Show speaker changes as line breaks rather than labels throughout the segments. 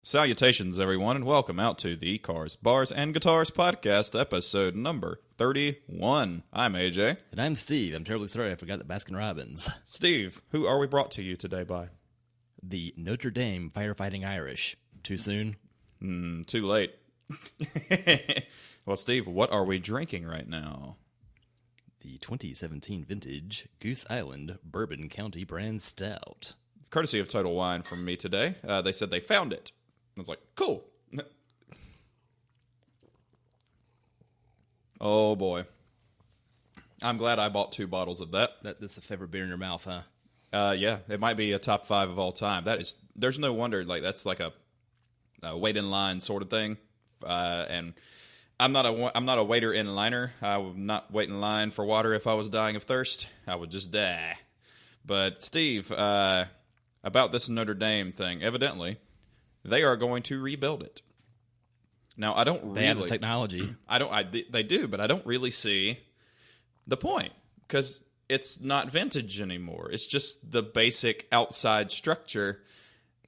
Salutations, everyone, and welcome out to the Cars, Bars, and Guitars podcast, episode number 31. I'm AJ.
And I'm Steve. I'm terribly sorry I forgot the Baskin Robbins.
Steve, who are we brought to you today by?
The Notre Dame Firefighting Irish. Too soon?
Too late. Well, Steve, what are we drinking right now?
The 2017 vintage Goose Island Bourbon County brand stout.
Courtesy of Total Wine from me today. They said they found it. I was like, cool. Oh, boy. I'm glad I bought 2 bottles of that.
That's a favorite beer in your mouth, huh?
Yeah, it might be a top 5 of all time. There's no wonder, that's like a wait in line sort of thing. And I'm not a waiter in liner. I would not wait in line for water if I was dying of thirst. I would just die. But Steve, about this Notre Dame thing, evidently, they are going to rebuild it. Now, I don't really...
They have the technology.
They do, but I don't really see the point, because it's not vintage anymore. It's just the basic outside structure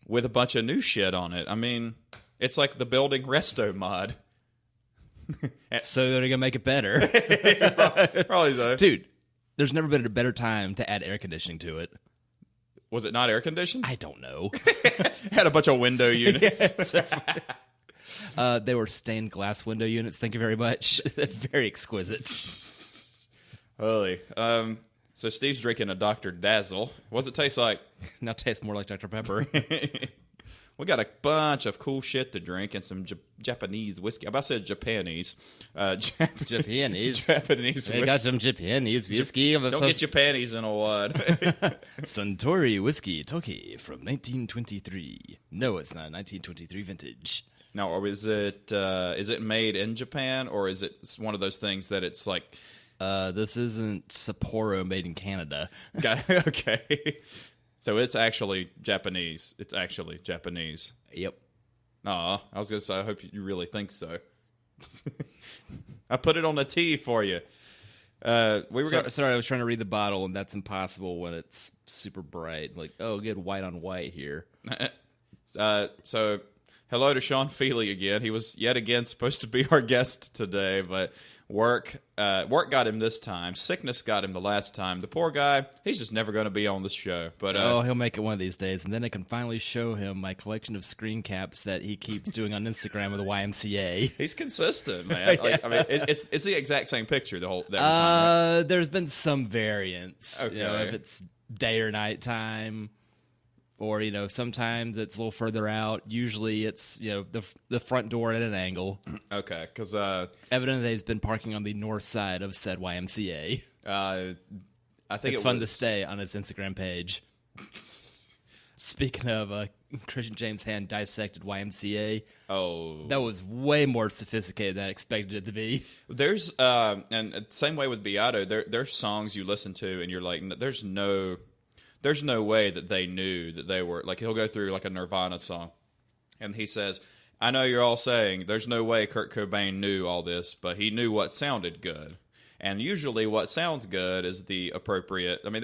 with a bunch of new shit on it. I mean, it's like the building resto mod.
So they're going to make it better.
Probably so.
Dude, there's never been a better time to add air conditioning to it.
Was it not air conditioned?
I don't know.
Had a bunch of window units.
They were stained glass window units. Thank you very much. Very exquisite.
Holy. So Steve's drinking a Dr. Dazzle. What does it taste like?
Now it tastes more like Dr. Pepper.
We got a bunch of cool shit to drink and some Japanese whiskey. I about said Japanese.
Japanese.
Japanese whiskey.
I got some Japanese whiskey.
Don't get your panties in a wad.
Suntory Whiskey Toki from 1923. No, it's not 1923 vintage.
Now, or is it made in Japan, or is it one of those things that it's like...
This isn't Sapporo made in Canada.
Okay. So it's actually Japanese. It's actually Japanese.
Yep.
Aw, I was going to say, I hope you really think so. I put it on a T for you.
Sorry, I was trying to read the bottle, and that's impossible when it's super bright. Like, oh, good white on white here.
So, hello to Sean Feely again. He was yet again supposed to be our guest today, but work got him this time. Sickness got him the last time. The poor guy, he's just never going to be on this show. But
he'll make it one of these days, and then I can finally show him my collection of screen caps that he keeps doing on Instagram with the YMCA.
He's consistent, man. Like, I mean, it's the exact same picture every time. Right?
There's been some variants.
Okay.
You know, if it's day or night time. Or, sometimes it's a little further out. Usually it's, the front door at an angle.
Okay, because...
evidently he's been parking on the north side of said YMCA.
I think
it's fun to stay on his Instagram page. Speaking of Christian James Hand dissected YMCA.
Oh.
That was way more sophisticated than I expected it to be.
There's, and same way with Beato, there's songs you listen to and you're like, there's no way that they knew that they were, like, he'll go through like a Nirvana song and he says, I know you're all saying there's no way Kurt Cobain knew all this, but he knew what sounded good. And usually what sounds good is the appropriate, I mean,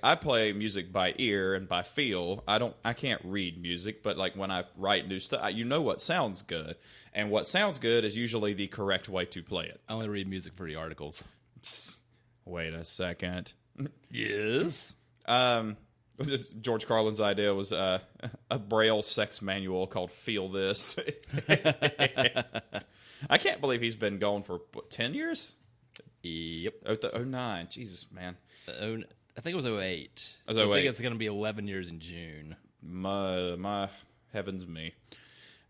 I play music by ear and by feel. I can't read music, but like when I write new stuff, you know what sounds good. And what sounds good is usually the correct way to play it.
I only read music for the articles.
Wait a second.
Yes?
George Carlin's idea was a Braille sex manual called Feel This. I can't believe he's been gone for, 10 years?
Yep.
09. Jesus, man.
I think it was 08.
I
think it's going to be 11 years in June.
My heavens me.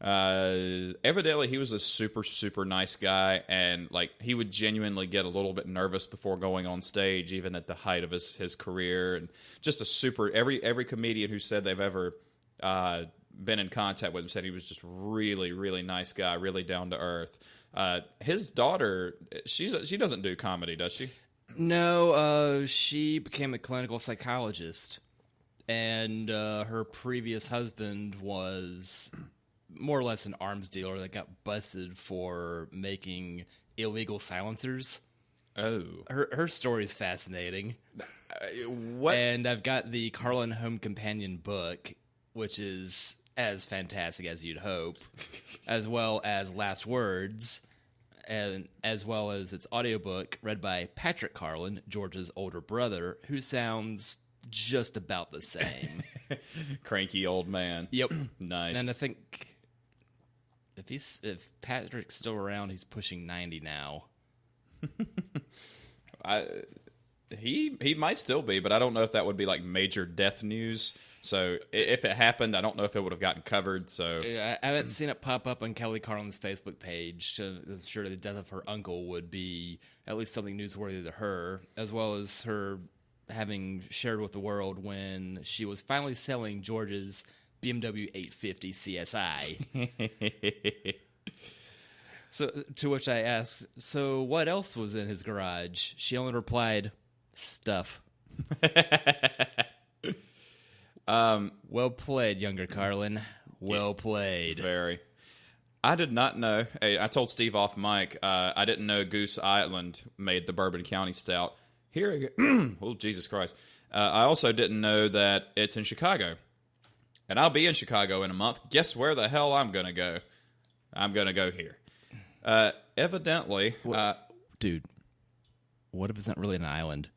Evidently he was a super, super nice guy, and like he would genuinely get a little bit nervous before going on stage, even at the height of his career. And just a super, every comedian who said they've ever been in contact with him said he was just really, really nice guy, really down to earth. His daughter, she doesn't do comedy, does she?
No, she became a clinical psychologist, and her previous husband was more or less an arms dealer that got busted for making illegal silencers.
Oh.
Her story is fascinating.
What?
And I've got the Carlin Home Companion book, which is as fantastic as you'd hope, as well as Last Words, and as well as its audiobook read by Patrick Carlin, George's older brother, who sounds just about the same.
Cranky old man.
Yep.
Nice.
And I think if Patrick's still around, he's pushing 90 now.
He might still be, but I don't know if that would be like major death news. So if it happened, I don't know if it would have gotten covered. So
I haven't seen it pop up on Kelly Carlin's Facebook page. So I'm sure the death of her uncle would be at least something newsworthy to her, as well as her having shared with the world when she was finally selling George's BMW 850 CSI. So to which I asked, so what else was in his garage? She only replied, stuff. Well played, younger Carlin. Well played.
Very. I did not know. Hey, I told Steve off mic. I didn't know Goose Island made the Bourbon County Stout. Here, oh Jesus Christ! I also didn't know that it's in Chicago, and I'll be in Chicago in a month. Guess where the hell I'm gonna go? I'm gonna go here. Evidently,
dude, what if it's not really an island?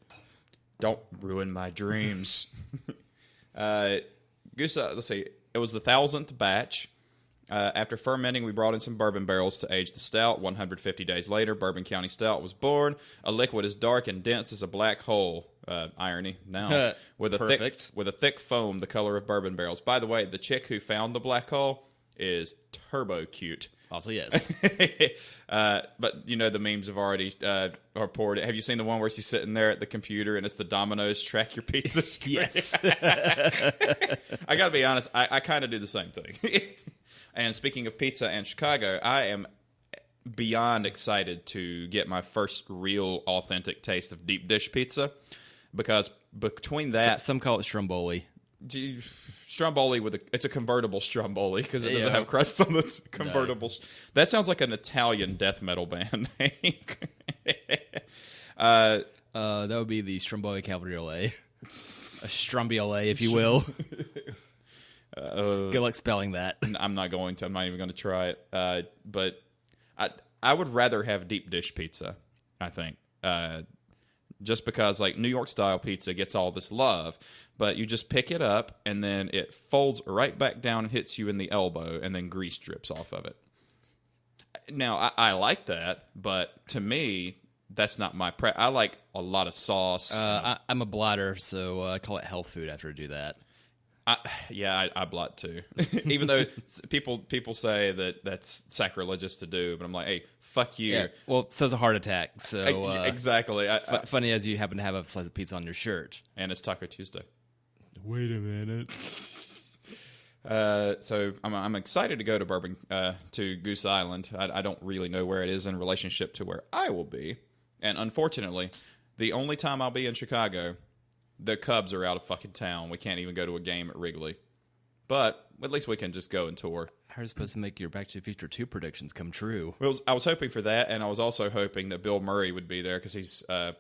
Don't ruin my dreams. Goose, let's see. It was the 1,000th batch. After fermenting, we brought in some bourbon barrels to age the stout. 150 days later, Bourbon County Stout was born. A liquid as dark and dense as a black hole. Irony now. With a thick foam, the color of bourbon barrels. By the way, the chick who found the black hole is turbo cute.
Also, yes.
But, you know, the memes have already reported. Have you seen the one where she's sitting there at the computer and it's the Domino's track your pizza screen?
Yes.
I got to be honest, I kind of do the same thing. And speaking of pizza and Chicago, I am beyond excited to get my first real authentic taste of deep dish pizza, because between that...
Some call it Stromboli.
Stromboli it's a convertible Stromboli because it doesn't have crust on the convertible. No. That sounds like an Italian death metal band name.
That would be the Stromboli Cabriolet. A Stromboli, if you will. Good luck spelling that.
I'm not going to. I'm not even going to try it. But I would rather have deep dish pizza, I think. Just because, like, New York style pizza gets all this love, but you just pick it up and then it folds right back down and hits you in the elbow, and then grease drips off of it. Now, I like that, but to me, that's not my I like a lot of sauce.
I'm a blotter, so I call it health food after I do that.
I blot too. Even though people say that that's sacrilegious to do, but I'm like, hey, fuck you.
Yeah, well, so's a heart attack. So
exactly.
Funny as you happen to have a slice of pizza on your shirt,
and it's Taco Tuesday.
Wait a minute.
So I'm excited to go to Goose Island. I don't really know where it is in relationship to where I will be, and unfortunately, the only time I'll be in Chicago, the Cubs are out of fucking town. We can't even go to a game at Wrigley. But at least we can just go and tour.
How are you supposed to make your Back to the Future 2 predictions come true?
Well, I was hoping for that, and I was also hoping that Bill Murray would be there because he's, I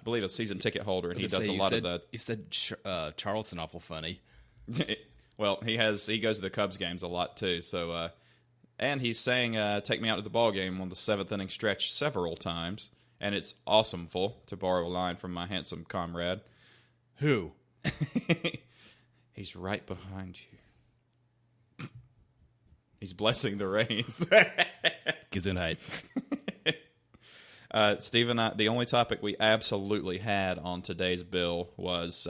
believe, a season ticket holder, and he does a lot of that.
You said Charleston awful funny.
Well, he goes to the Cubs games a lot, too. So, and he's saying, take me out to the ball game on the 7th inning stretch several times, and it's awesomeful, to borrow a line from my handsome comrade.
Who?
He's right behind you. He's blessing the reins.
Gesundheit.
Steve and I, the only topic we absolutely had on today's bill was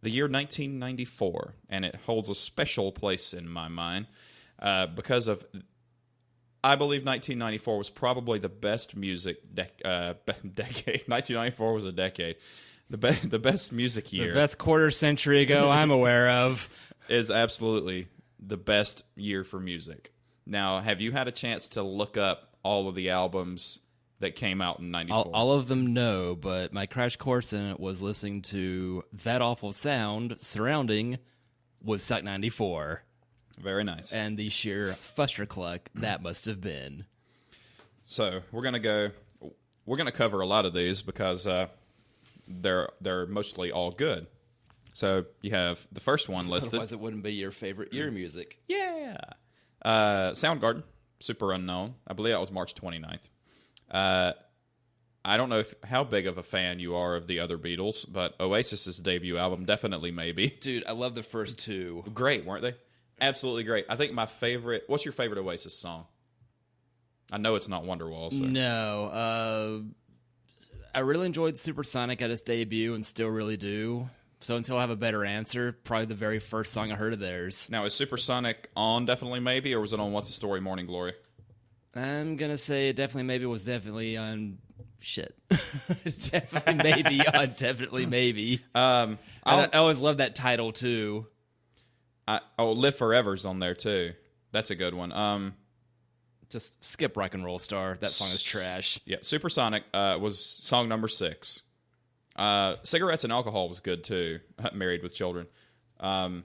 the year 1994, and it holds a special place in my mind because of, I believe 1994 was probably the best music decade. 1994 was a decade. The best music year.
The best quarter century ago I'm aware of.
Is absolutely the best year for music. Now, have you had a chance to look up all of the albums that came out in 94?
All of them, no, but my crash course in it was listening to That Awful Sound surrounding Woodstock 94.
Very nice.
And the sheer fustercluck that must have been.
So, we're going to cover a lot of these because... they're mostly all good. So you have the first one listed.
Otherwise, it wouldn't be your favorite ear music.
Yeah. Soundgarden, Super Unknown. I believe that was March 29th. I don't know how big of a fan you are of the other Beatles, but Oasis's debut album, definitely maybe.
Dude, I love the first two.
Great, weren't they? Absolutely great. I think my favorite... What's your favorite Oasis song? I know it's not Wonderwall. So.
No. I really enjoyed Supersonic at its debut and still really do. So until I have a better answer, probably the very first song I heard of theirs.
Now, is Supersonic on Definitely Maybe, or was it on What's the Story, Morning Glory?
I'm going to say Definitely Maybe was definitely on... Shit. Definitely Maybe on Definitely Maybe. I always love that title, too.
Live Forever's on there, too. That's a good one.
Just skip Rock and Roll Star. That song is trash.
Yeah, Supersonic was song number 6. Cigarettes and Alcohol was good, too. Married with Children. That's...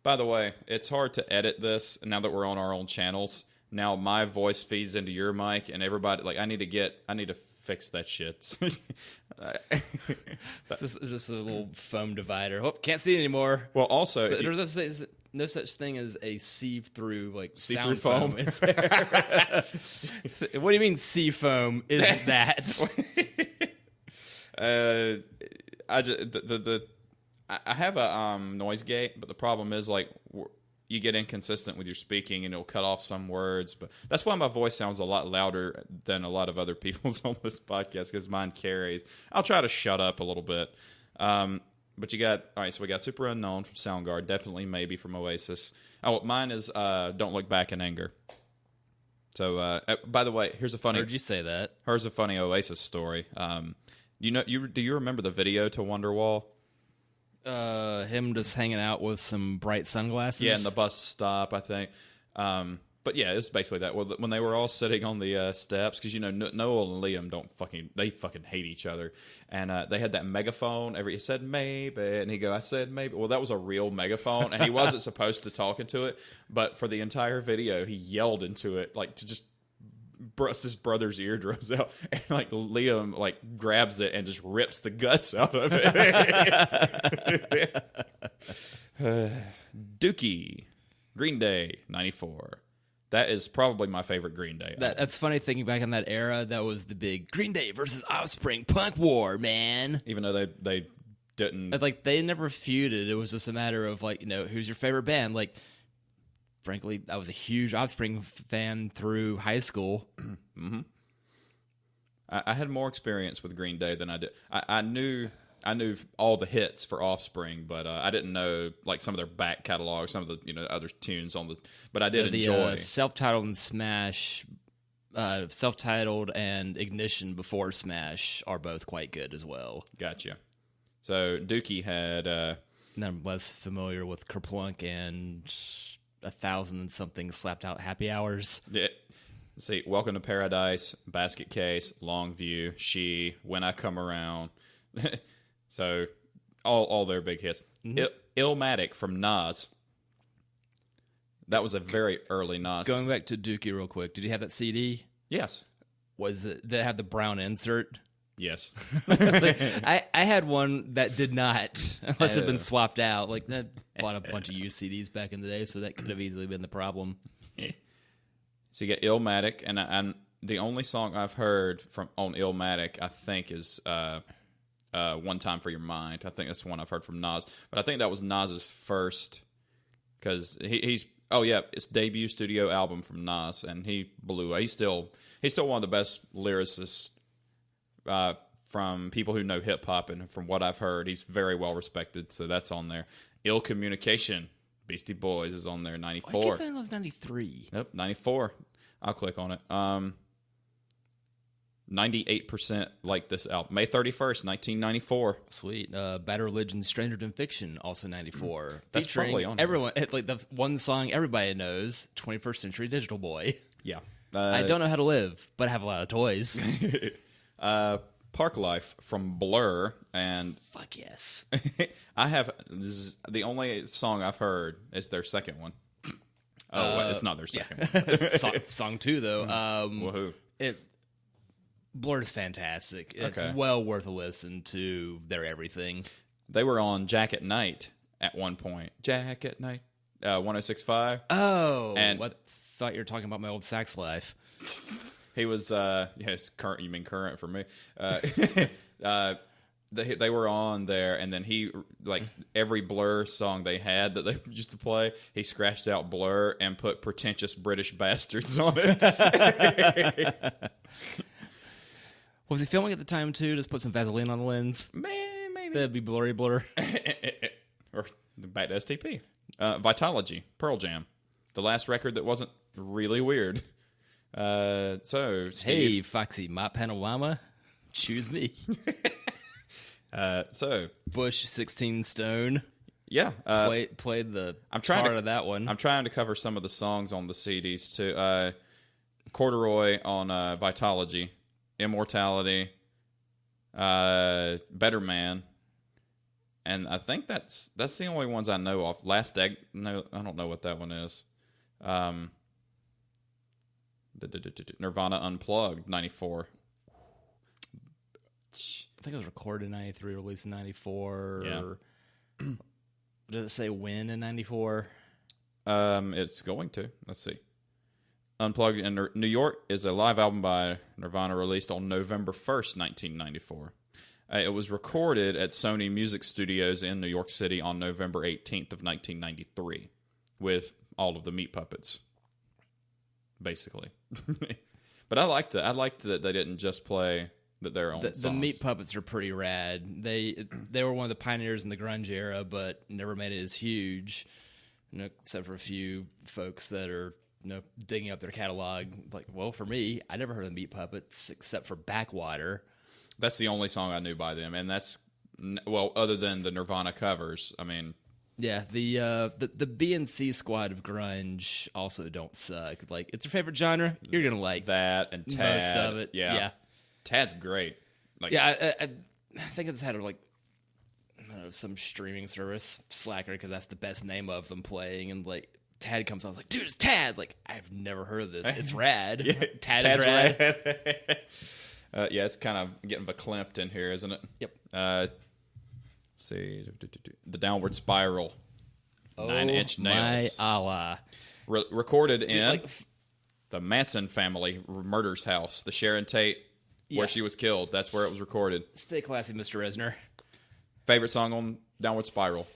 By the way, it's hard to edit this now that we're on our own channels. Now my voice feeds into your mic, and everybody I need to fix that shit.
This is just a little foam divider. Oh, can't see it anymore.
Well, also,
there's no such thing as a see-through
see-through
sound foam. Is there? What do you mean see foam? Isn't that?
I have a noise gate, but the problem is you get inconsistent with your speaking and it'll cut off some words. But that's why my voice sounds a lot louder than a lot of other people's on this podcast, because mine carries. I'll try to shut up a little bit. But you got, all right, so we got Super Unknown from Soundgarden, Definitely Maybe from Oasis. Oh, mine is Don't Look Back in Anger. So, by the way, here's a funny...
Heard you say that.
Here's a funny Oasis story. Do you remember the video to Wonderwall?
Him just hanging out with some bright sunglasses.
Yeah, and the bus stop, I think. But yeah, it's basically that. Well, when they were all sitting on the steps, because Noel and Liam they fucking hate each other, and they had that megaphone. He said maybe, and he go, I said maybe. Well, that was a real megaphone, and he wasn't supposed to talk into it, but for the entire video, he yelled into it to just bust his brother's eardrums out, and Liam grabs it and just rips the guts out of it. Dookie, Green Day, 94. That is probably my favorite Green Day.
That's funny thinking back on that era. That was the big Green Day versus Offspring punk war, man.
Even though they didn't...
They never feuded. It was just a matter of, who's your favorite band? Frankly, I was a huge Offspring fan through high school.
Mm-hmm. I had more experience with Green Day than I did. I knew all the hits for Offspring, but I didn't know some of their back catalog, some of the other tunes on the. But I did enjoy
self-titled and Smash. Self-titled and Ignition before Smash are both quite good as well.
Gotcha. So Dookie had.
And I'm less familiar with Kerplunk and 1,000 and something slapped out happy hours.
Yeah. Let's see, Welcome to Paradise, Basket Case, Longview, She, When I Come Around. So all their big hits. Mm-hmm. Illmatic from Nas. That was a very early Nas.
Going back to Dookie real quick, did he have that CD?
Yes.
Did it have the brown insert?
Yes.
I had one that did not, unless it had been swapped out. That bought a bunch of used CDs back in the day, so that could have easily been the problem.
So you get Illmatic, and the only song I've heard on Illmatic, I think, is One Time for Your Mind. I think that's the one I've heard from Nas. But I think that was Nas's first, because he's it's debut studio album from Nas, and he blew. He's still one of the best lyricists from people who know hip hop, and from what I've heard, he's very well respected. So that's on there. Ill Communication, Beastie Boys is on there. 94.
I keep thinking it was 93.
Nope, 94. I'll click on it. 98% like this album. May 31st, 1994.
Sweet. Bad Religion, Stranger Than Fiction, also 94.
That's probably on
everyone. The one song everybody knows, 21st Century Digital Boy.
Yeah.
I don't know how to live, but I have a lot of toys.
Park Life from Blur, and
fuck yes.
this is the only song I've heard is their second one. It's not their second.
Yeah. Song 2 though.
Woohoo!
Blur's fantastic. It's
Okay.
well worth a listen to their everything.
They were on Jack at Night at one point. Jack at Night, 106.5.
Oh,
And-
what? Thought you were talking about my old sax life.
He was, yes, current. You mean current for me? They were on there, and then he, like, every Blur song they had that they used to play, he scratched out Blur and put Pretentious British Bastards on it.
Was he filming at the time too? Just put some Vaseline on the lens.
Maybe.
That'd be blurry blur.
Or back to STP. Vitology, Pearl Jam. The last record that wasn't really weird. So, Steve.
Hey, Foxy, my panorama. Choose me.
So,
Bush 16 Stone.
yeah.
Played the
trying
part
to-
of that one.
I'm trying to cover some of the songs on the CDs, too. Corduroy on Vitology. Immortality. Better Man. And I think that's the only ones I know of. Last Egg. No, I don't know what that one is. Nirvana Unplugged, 94.
I think it was recorded in 93, released in 94.
Yeah.
Does it say when in 94?
It's going to. Let's see. Unplugged in New York is a live album by Nirvana released on November 1st, 1994. It was recorded at Sony Music Studios in New York City on November 18th of 1993 with all of the Meat Puppets, basically. But I liked it. I liked that they didn't just play their own songs.
The Meat Puppets are pretty rad. They were one of the pioneers in the grunge era, but never made it as huge, except for a few folks that are digging up their catalog. Like, well, for me, I never heard of the Meat Puppets except for Backwater.
That's the only song I knew by them, and that's, well, other than the Nirvana covers. I mean,
yeah, the B and C squad of grunge also don't suck. Like, it's your favorite genre, you're gonna like
that and Tad.
most of it. Yeah.
Tad's great. Like,
Yeah, I think it's had like, I don't know, some streaming service, Slacker, because that's the best name of them playing, and like Tad comes out like, dude, it's Tad. Like, I've never heard of this. It's rad.
Yeah,
Tad's rad.
Yeah, it's kind of getting verklempt in here, isn't it?
Yep.
Let's see. The Downward Spiral. 9 Inch Nails.
My Allah.
Recorded in
like,
the Manson family murder's house, the Sharon Tate, where she was killed. That's where it was recorded.
Stay classy, Mr. Reznor.
Favorite song on Downward Spiral?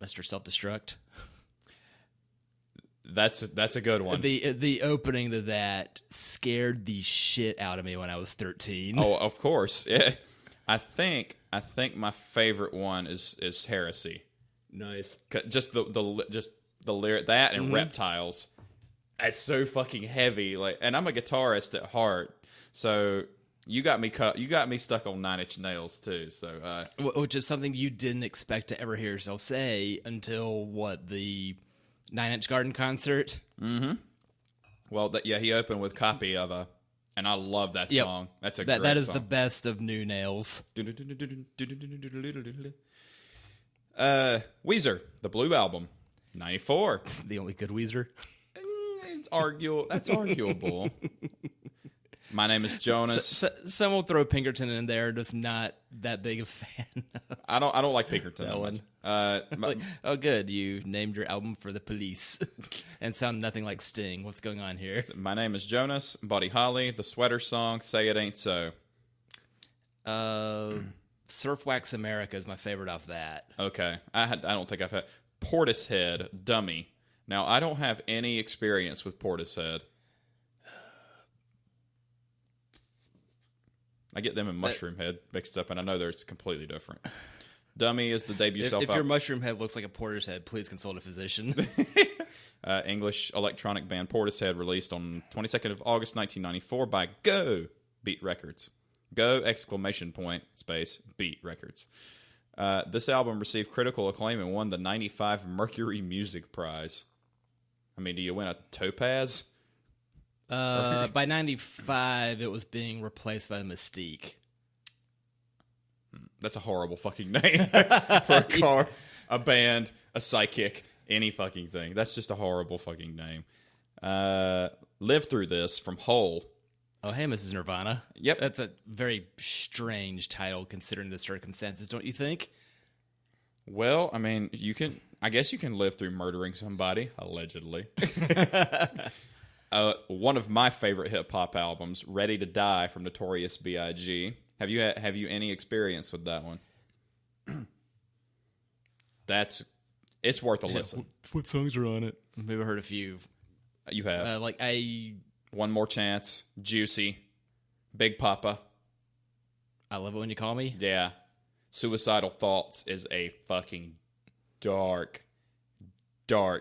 Mr. Self-Destruct.
That's a good one.
The opening to that scared the shit out of me when I was 13.
Oh, of course. Yeah. I think my favorite one is Heresy.
Nice.
Just the lyric, that and Reptiles. It's so fucking heavy. Like, and I'm a guitarist at heart, so you got me stuck on 9 Inch Nails too. So,
which is something you didn't expect to ever hear yourself say until the 9 Inch Garden concert.
Mm-hmm. Well, he opened with Copy of a, and I love that song. That's a great song.
That is the best of new Nails.
Weezer, the Blue Album, 94.
The only good Weezer.
It's arguable. That's arguable. My Name is Jonas.
Some will throw Pinkerton in there. Just not that big a fan of.
I don't like Pinkerton
that one.
Much.
Oh, good. You named your album for the Police and sound nothing like Sting. What's going on here?
My Name is Jonas. Buddy Holly. The Sweater Song. Say It Ain't So.
Surf Wax America is my favorite off that.
Okay. I don't think I've had Portishead. Dummy. Now, I don't have any experience with Portishead. I get them and Mushroom Head mixed up, and I know they're completely different. Dummy is the debut
If your mushroom head looks like a porter's head, please consult a physician.
English electronic band Portishead, released on 22nd of August 1994 by Go Beat Records. Go ! Space Beat Records. This album received critical acclaim and won the 95 Mercury Music Prize. I mean, do you win a Topaz?
By 95, it was being replaced by Mystique.
That's a horrible fucking name for a car, a band, a psychic, any fucking thing. That's just a horrible fucking name. Live Through This from Hole.
Oh, hey, Mrs. Nirvana.
Yep.
That's a very strange title considering the circumstances, don't you think?
Well, I mean, I guess you can live through murdering somebody, allegedly. One of my favorite hip-hop albums, Ready to Die from Notorious B.I.G. Have you any experience with that one? It's worth a listen.
What songs are on it? Maybe I heard a few.
You have. One More Chance, Juicy, Big Papa.
I Love It When You Call Me.
Yeah. Suicidal Thoughts is a fucking dark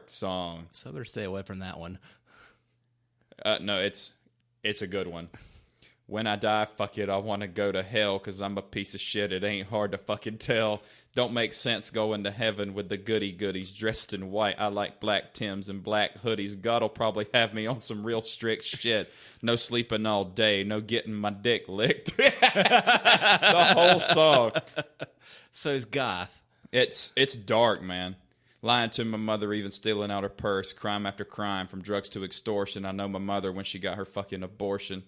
song.
So I better stay away from that one.
No, it's a good one. When I die, fuck it, I want to go to hell because I'm a piece of shit. It ain't hard to fucking tell. Don't make sense going to heaven with the goodies dressed in white. I like black Tims and black hoodies. God'll probably have me on some real strict shit. No sleeping all day. No getting my dick licked. The whole song.
So it's goth.
It's dark, man. Lying to my mother, even stealing out her purse. Crime after crime, from drugs to extortion. I know my mother when she got her fucking abortion.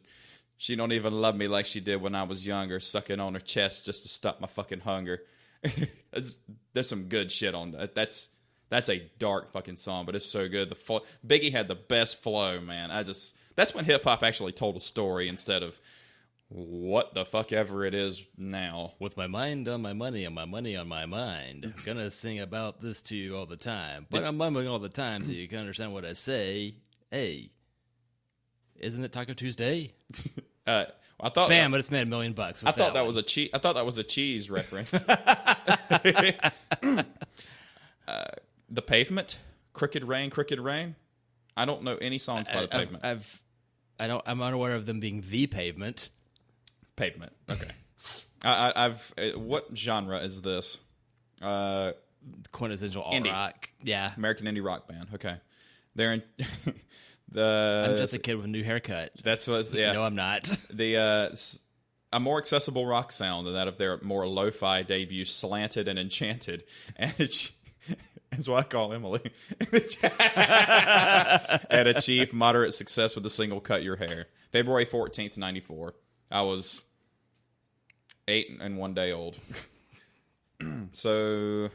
She don't even love me like she did when I was younger. Sucking on her chest just to stop my fucking hunger. There's some good shit on that. That's a dark fucking song, but it's so good. Biggie had the best flow, man. That's when hip hop actually told a story instead of what the fuck ever it is now.
With my mind on my money and my money on my mind. I'm gonna sing about this to you all the time. But I'm mumbling all the time so you can understand what I say. Hey, isn't it Taco Tuesday?
I thought
Bam, but it's made $1 million.
I thought that was a cheese. I thought that was a cheese reference. The Pavement, Crooked Rain. I don't know any songs by The Pavement.
I'm unaware of them being The Pavement.
Pavement. Okay. What genre is this?
Quintessential alt
indie
rock. Yeah.
American indie rock band. Okay. They're in
I'm just a kid with a new haircut.
That's what. Yeah.
No, I'm not.
A more accessible rock sound than that of their more lo-fi debut, Slanted and Enchanted, and that's what I call Emily. And achieved moderate success with the single "Cut Your Hair." February 14th, 1994. I was 8 and 1 day old. So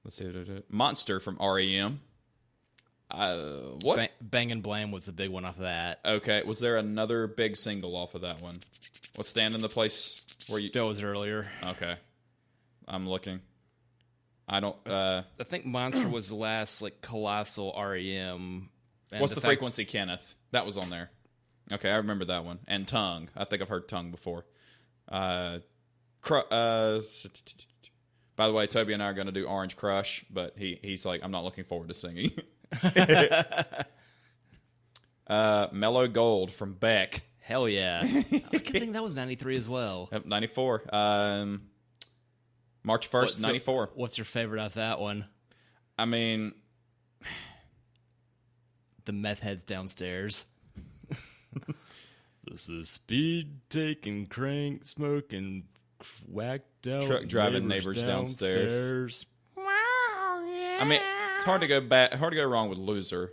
let's see. Monster from REM. What?
Bang and Blam was the big one off of that.
Okay, was there another big single off of that one? What's Stand in the Place where you...
That was earlier.
Okay. I'm looking. I don't...
I think Monster was the last, colossal REM. And
what's the Frequency, Kenneth? That was on there. Okay, I remember that one. And Tongue. I think I've heard Tongue before. By the way, Toby and I are going to do Orange Crush, but he's like, I'm not looking forward to singing. Mellow Gold from Beck.
Hell yeah. I think that was 93 as well.
Yep, 94. March 1st, 94.
What's your favorite of that one?
I mean...
The meth heads downstairs. This is speed taking, crank smoking, whacked out
truck driving neighbors downstairs. I mean, it's hard to go wrong with Loser.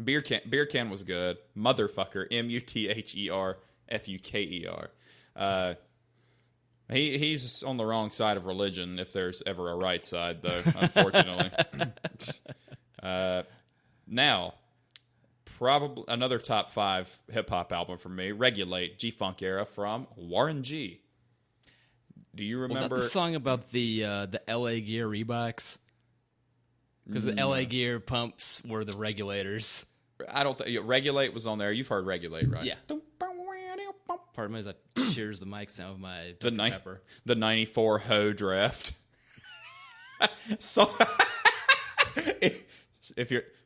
Beer can was good. Motherfucker, Mutherfuker. He's on the wrong side of religion if there's ever a right side, though. Unfortunately. Now, probably another top 5 hip hop album for me. Regulate, G-Funk era from Warren G. Do you remember
the song about the LA Gear Reeboks? Because the LA Gear pumps were the regulators.
I don't think Regulate was on there. You've heard Regulate, right?
Yeah. Pardon me as I cheers the mic sound of my Pepper.
The 94 Ho Draft. So,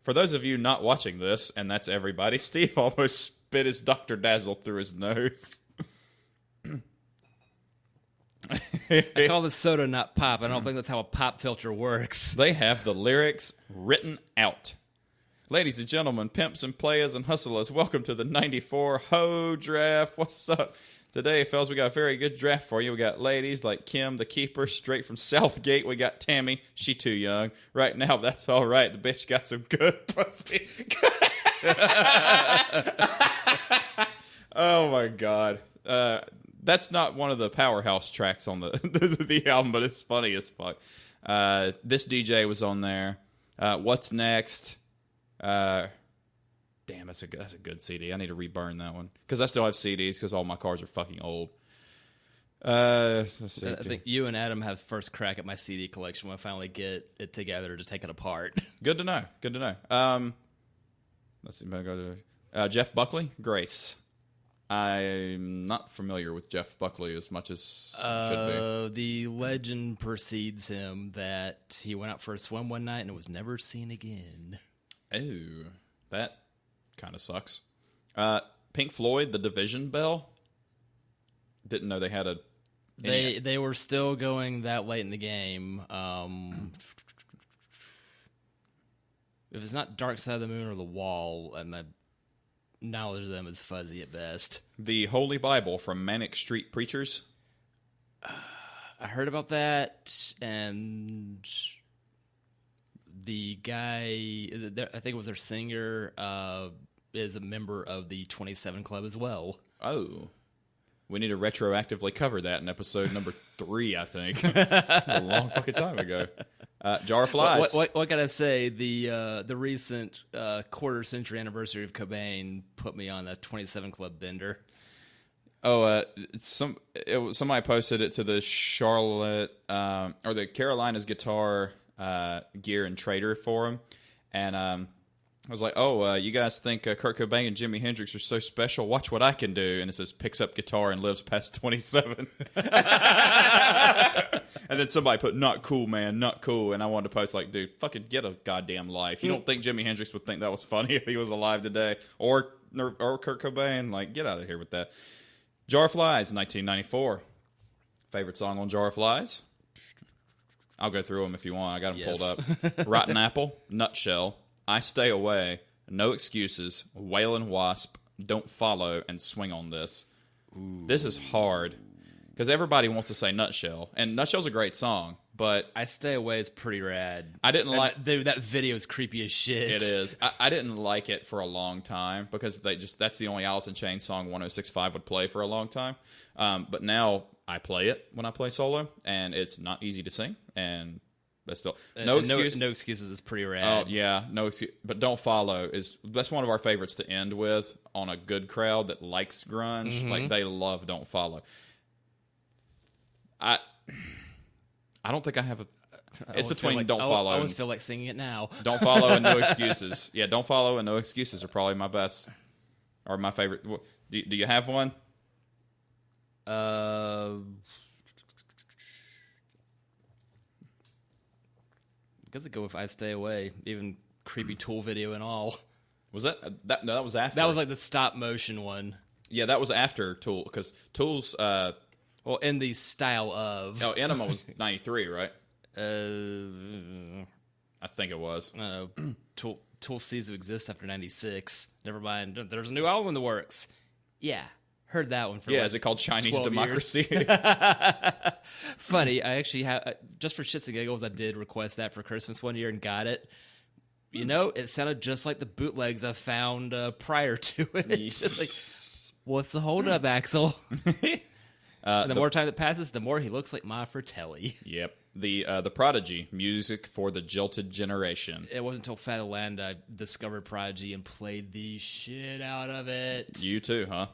for those of you not watching this, and that's everybody, Steve almost spit his Dr. Dazzle through his nose.
I call this soda, not pop. I don't think that's how a pop filter works.
They have the lyrics written out. Ladies and gentlemen, pimps and players and hustlers, welcome to the 94 Ho Draft. What's up? Today, fellas, we got a very good draft for you. We got ladies like Kim, the keeper, straight from Southgate. We got Tammy. She too young. Right now, that's all right. The bitch got some good pussy. Oh my god. That's not one of the powerhouse tracks on the the album, but it's funny as fuck. This DJ was on there. What's Next? Damn, that's a good CD. I need to reburn that one because I still have CDs because all my cars are fucking old. Let's see.
I think you and Adam have first crack at my CD collection when I finally get it together to take it apart.
Good to know. Good to know. Let's see. I'm gonna go to Jeff Buckley, Grace. I'm not familiar with Jeff Buckley as much as should
be. The legend precedes him that he went out for a swim one night and was never seen again.
Oh, that kind of sucks. Pink Floyd, The Division Bell. Didn't know they had a.
They were still going that late in the game. If it's not Dark Side of the Moon or The Wall, and my knowledge of them is fuzzy at best.
The Holy Bible from Manic Street Preachers.
I heard about that, and the guy, I think it was their singer, is a member of the 27 Club as well.
Oh. We need to retroactively cover that in episode number 3, I think. A long fucking time ago. Jar of Flies.
What can I say? The recent quarter century anniversary of Cobain put me on a 27 Club bender.
Oh, somebody posted it to the Charlotte or the Carolinas Guitar Gear and Trader forum, and I was like, "Oh, you guys think Kurt Cobain and Jimi Hendrix are so special? Watch what I can do!" And it says, "Picks up guitar and lives past 27." And then somebody put, "Not cool, man, not cool." And I wanted to post like, "Dude, fucking get a goddamn life. You don't think Jimi Hendrix would think that was funny if he was alive today, or Kurt Cobain? Like, get out of here with that." Jar of Flies, 1994. Favorite song on Jar of Flies? I'll go through them if you want. I got them pulled up. Rotten Apple, Nutshell, I Stay Away, No Excuses, Wailin' Wasp, Don't Follow, and Swing on This. Ooh. This is hard because everybody wants to say Nutshell, and Nutshell's a great song, but
I Stay Away is pretty rad.
I didn't like
dude, that video is creepy as shit.
It is. I didn't like it for a long time because that's the only Alice in Chains song 106.5 would play for a long time. But now I play it when I play solo, and it's not easy to sing, and but still, No
Excuses is pretty rad.
Oh yeah, No Excuse, but Don't Follow that's one of our favorites to end with on a good crowd that likes grunge. Mm-hmm. Like they love Don't Follow. I don't think I have a. It's between
like,
Don't Follow.
I always feel like singing it now.
Don't Follow and No Excuses. Yeah, Don't Follow and No Excuses are probably my best or my favorite. Do you have one?
I guess I'd go with I Stay Away, even creepy Tool video and all.
Was that no, that was after.
That was like the stop motion one.
Yeah, that was after Tool, because Tool's...
well, in the style of...
Oh, Enema was 93, right?
I
think it was.
Tool ceased to exist after 96. Never mind, there's a new album in the works. Yeah, heard that one for
is it called Chinese Democracy?
Funny, I actually have, just for shits and giggles, I did request that for Christmas one year and got it. You know, it sounded just like the bootlegs I found prior to it. Just like, what's the holdup, Axel? And the more time that passes, the more he looks like Ma Fratelli.
Yep. The Prodigy, music for the jilted generation.
It wasn't until Fatherland I discovered Prodigy and played the shit out of it.
You too, huh?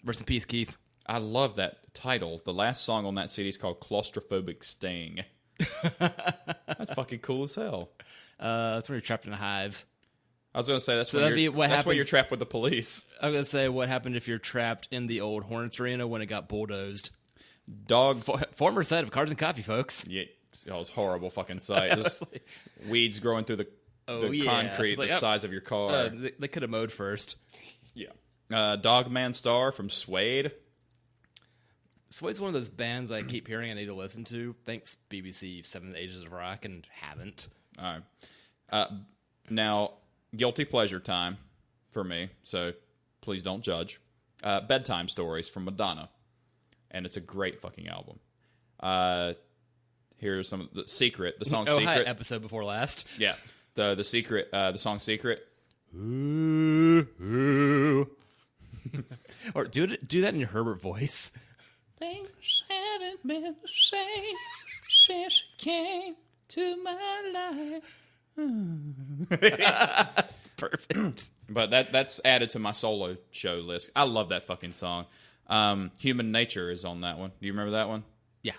Rest in peace, Keith.
I love that title. The last song on that CD is called Claustrophobic Sting. That's fucking cool as hell.
That's when you're trapped in a hive.
I was going to say, that's when you're trapped with the police.
I was going to say, what happened if you're trapped in the old Hornets Arena when it got bulldozed? Former site of Cars and Coffee, folks.
Yeah, it was a horrible fucking site. Like, weeds growing through the concrete like, the size of your car.
They could have mowed first.
Yeah. Dogman Star from Suede.
Suede's one of those bands I keep hearing I need to listen to. Thanks, BBC 7 Ages of Rock, and haven't.
All right. Now, guilty pleasure time for me, so please don't judge. Bedtime Stories from Madonna. And it's a great fucking album. Here's some of the Secret, the song Secret.
Hi, episode before last.
Yeah. The Secret, the song Secret.
Ooh, ooh. Or do that in your Herbert voice.
Things haven't been the same since you came to my life.
It's perfect.
But that's added to my solo show list. I love that fucking song. Human Nature is on that one. Do you remember that one?
Yeah.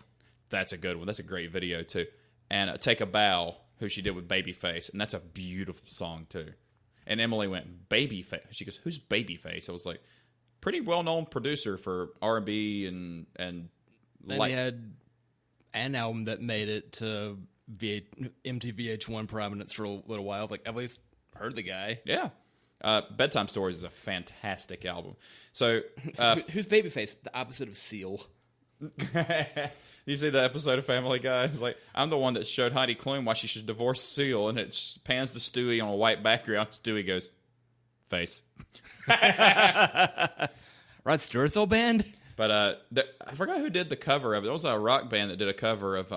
That's a good one. That's a great video, too. And Take a Bow, who she did with Babyface. And that's a beautiful song, too. And Emily went, Babyface. She goes, who's Babyface? I was like, pretty well-known producer for R&B and
Then he had an album that made it to MTV VH1 prominence for a little while. Like, I've at least heard the guy.
Yeah. Bedtime Stories is a fantastic album. So,
who's Babyface? The opposite of Seal.
You see the episode of Family Guy? It's like, I'm the one that showed Heidi Klum why she should divorce Seal, and it pans to Stewie on a white background. Stewie goes, face.
Rod Stewart's old band?
But I forgot who did the cover of it. There was a rock band that did a cover of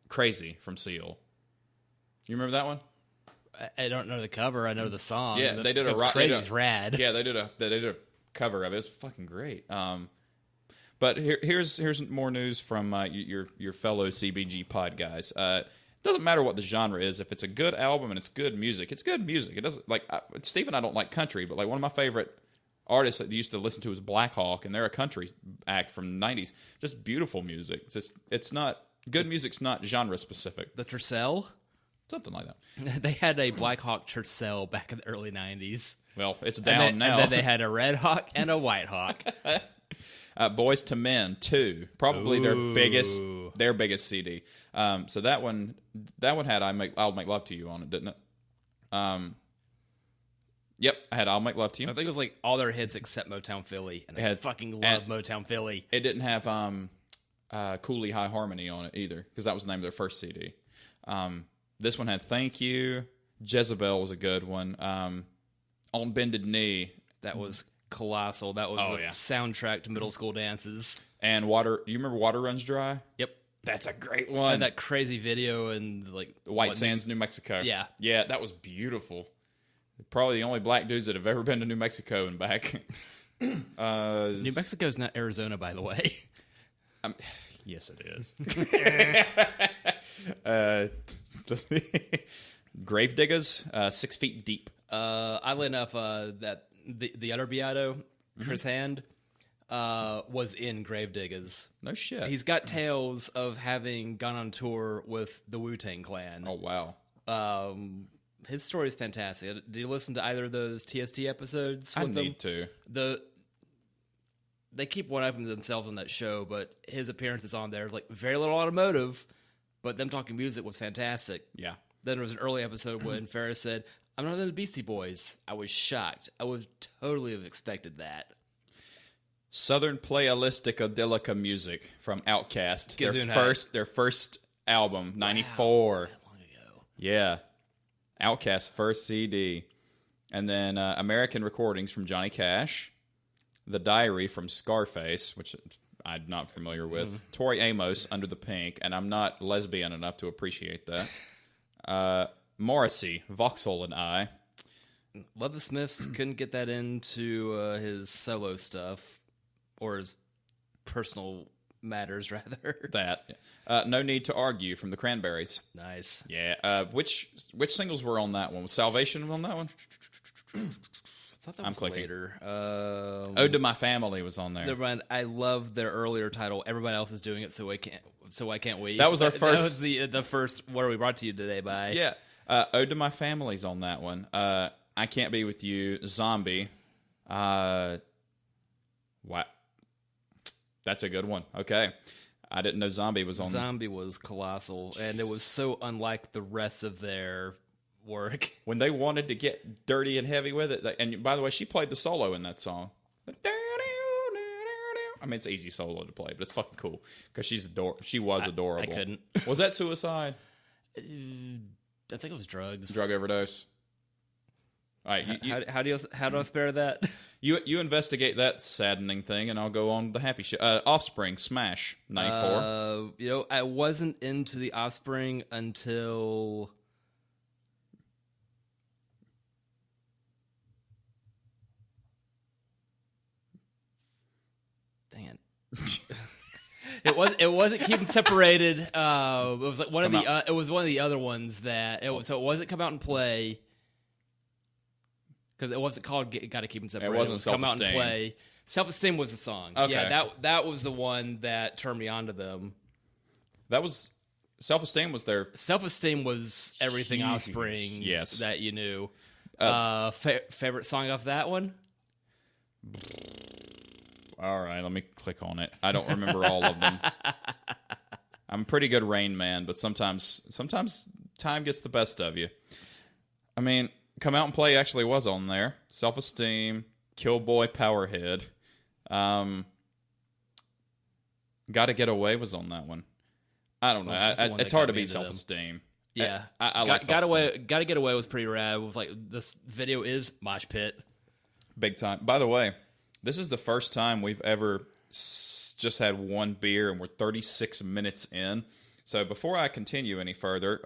Crazy from Seal. You remember that one?
I don't know the cover. I know the song.
Yeah, they did a rock.
Crazy's rad.
Yeah, they did a cover of it. It was fucking great. But here's more news from your fellow CBGPod guys. Doesn't matter what the genre is. If it's a good album and it's good music, it's good music. It doesn't like Steve and I don't like country, but like one of my favorite artists that used to listen to was Black Hawk, and they're a country act from the 90s. Just beautiful music. It's not good music's not genre specific.
The Tercel?
Something like that.
They had a Black Hawk Tercel back in the early 90s.
Well, it's down now.
And then they had a Red Hawk and a White Hawk.
Boys to Men 2, probably their biggest CD. So that one had I'll Make Love to You on it, didn't it? Yep, I had I'll Make Love to You.
I think it was like all their hits except Motown Philly, and I fucking love Motown Philly.
It didn't have Cooley High Harmony on it either, because that was the name of their first CD. This one had Thank You. Jezebel was a good one. On Bended Knee.
That was colossal. That was soundtrack to middle school dances.
And you remember Water Runs Dry? Yep. That's a great one.
And that crazy video in like
White Sands, New Mexico.
Yeah.
Yeah, that was beautiful. Probably the only black dudes that have ever been to New Mexico and back.
New Mexico's not Arizona, by the way.
Yes, it is. Gravediggers, 6 Feet Deep.
Oddly enough, that the other Beato, Chris Hand, was in Gravediggers.
No shit.
He's got tales of having gone on tour with the Wu-Tang Clan.
Oh, wow.
His story is fantastic. Did you listen to either of those TST episodes?
I need to.
They keep one-upping themselves on that show, but his appearances on there, like very little automotive, but them talking music was fantastic.
Yeah.
Then there was an early episode when Ferris said, I'm not into the Beastie Boys. I was shocked. I would totally have expected that.
Southern Playalisticadelica Music from Outkast. Their first album, 94.
Wow, that long ago.
Yeah. Outkast's first CD. And then American Recordings from Johnny Cash. The Diary from Scarface, which I'm not familiar with. Tori Amos, Under the Pink, and I'm not lesbian enough to appreciate that. Morrissey, Vauxhall and I.
Love the Smiths couldn't get that into his solo stuff, or his personal matters, rather.
That. No Need to Argue from the Cranberries.
Nice.
Yeah. Which singles were on that one? Was Salvation on that one?
I thought that was later.
Ode to My Family was on there.
Never mind. I love their earlier title. Everybody else is doing it, so why can't we?
That was our first.
That was the first. What are we brought to you today by?
Yeah. Ode to My Family's on that one. I Can't Be With You. Zombie. Wow. That's a good one. Okay. I didn't know Zombie was on.
Zombie was colossal, and it was so unlike the rest of their work.
When they wanted to get dirty and heavy with it, and by the way, she played the solo in that song. I mean, it's an easy solo to play, but it's fucking cool because she was adorable.
I couldn't.
Was that suicide?
I think it was drugs.
Drug overdose. All right.
How do I spare that?
You investigate that saddening thing, and I'll go on the happy shit. Offspring, Smash, 94.
I wasn't into the Offspring until It wasn't Keep 'Em Separated. It was like one of the. It was one of the other ones that. So it wasn't Come Out and Play. Because it wasn't called Gotta Keep 'Em Separated.
It wasn't
Come Out
Self-Esteem.
and Play. Self-Esteem was the song.
Okay.
Yeah, that was the one that turned me on to them.
That was Self-Esteem was their
Self-Esteem was Everything
Huge.
Offspring
Yes.
that you knew. Favorite song off that one?
All right, let me click on it. I don't remember all of them. I'm a pretty good Rain Man, but sometimes time gets the best of you. I mean, Come Out and Play actually was on there. Self-Esteem, Killboy, Powerhead. Gotta Get Away was on that one. I don't know. It's hard to beat Self-Esteem.
Yeah.
I like Self-Esteem.
Gotta Get Away was pretty rad. With like this video is Mosh Pit.
Big time. By the way, this is the first time we've ever just had one beer, and we're 36 minutes in. So before I continue any further,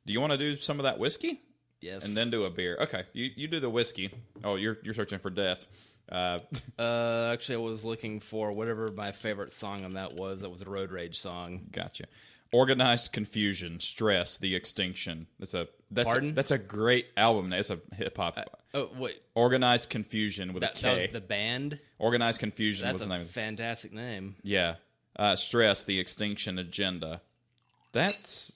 do you want to do some of that whiskey?
Yes.
And then do a beer. Okay, you do the whiskey. Oh, you're searching for death.
Actually, I was looking for whatever my favorite song on that was. That was a Road Rage song.
Gotcha. Organized Confusion, Stress, The Extinction. That's a great album. It's a hip hop.
Wait.
Organized Confusion with a K.
That was the band?
Organized Confusion was the name.
That's a fantastic name.
Yeah. Stress, The Extinction Agenda. That's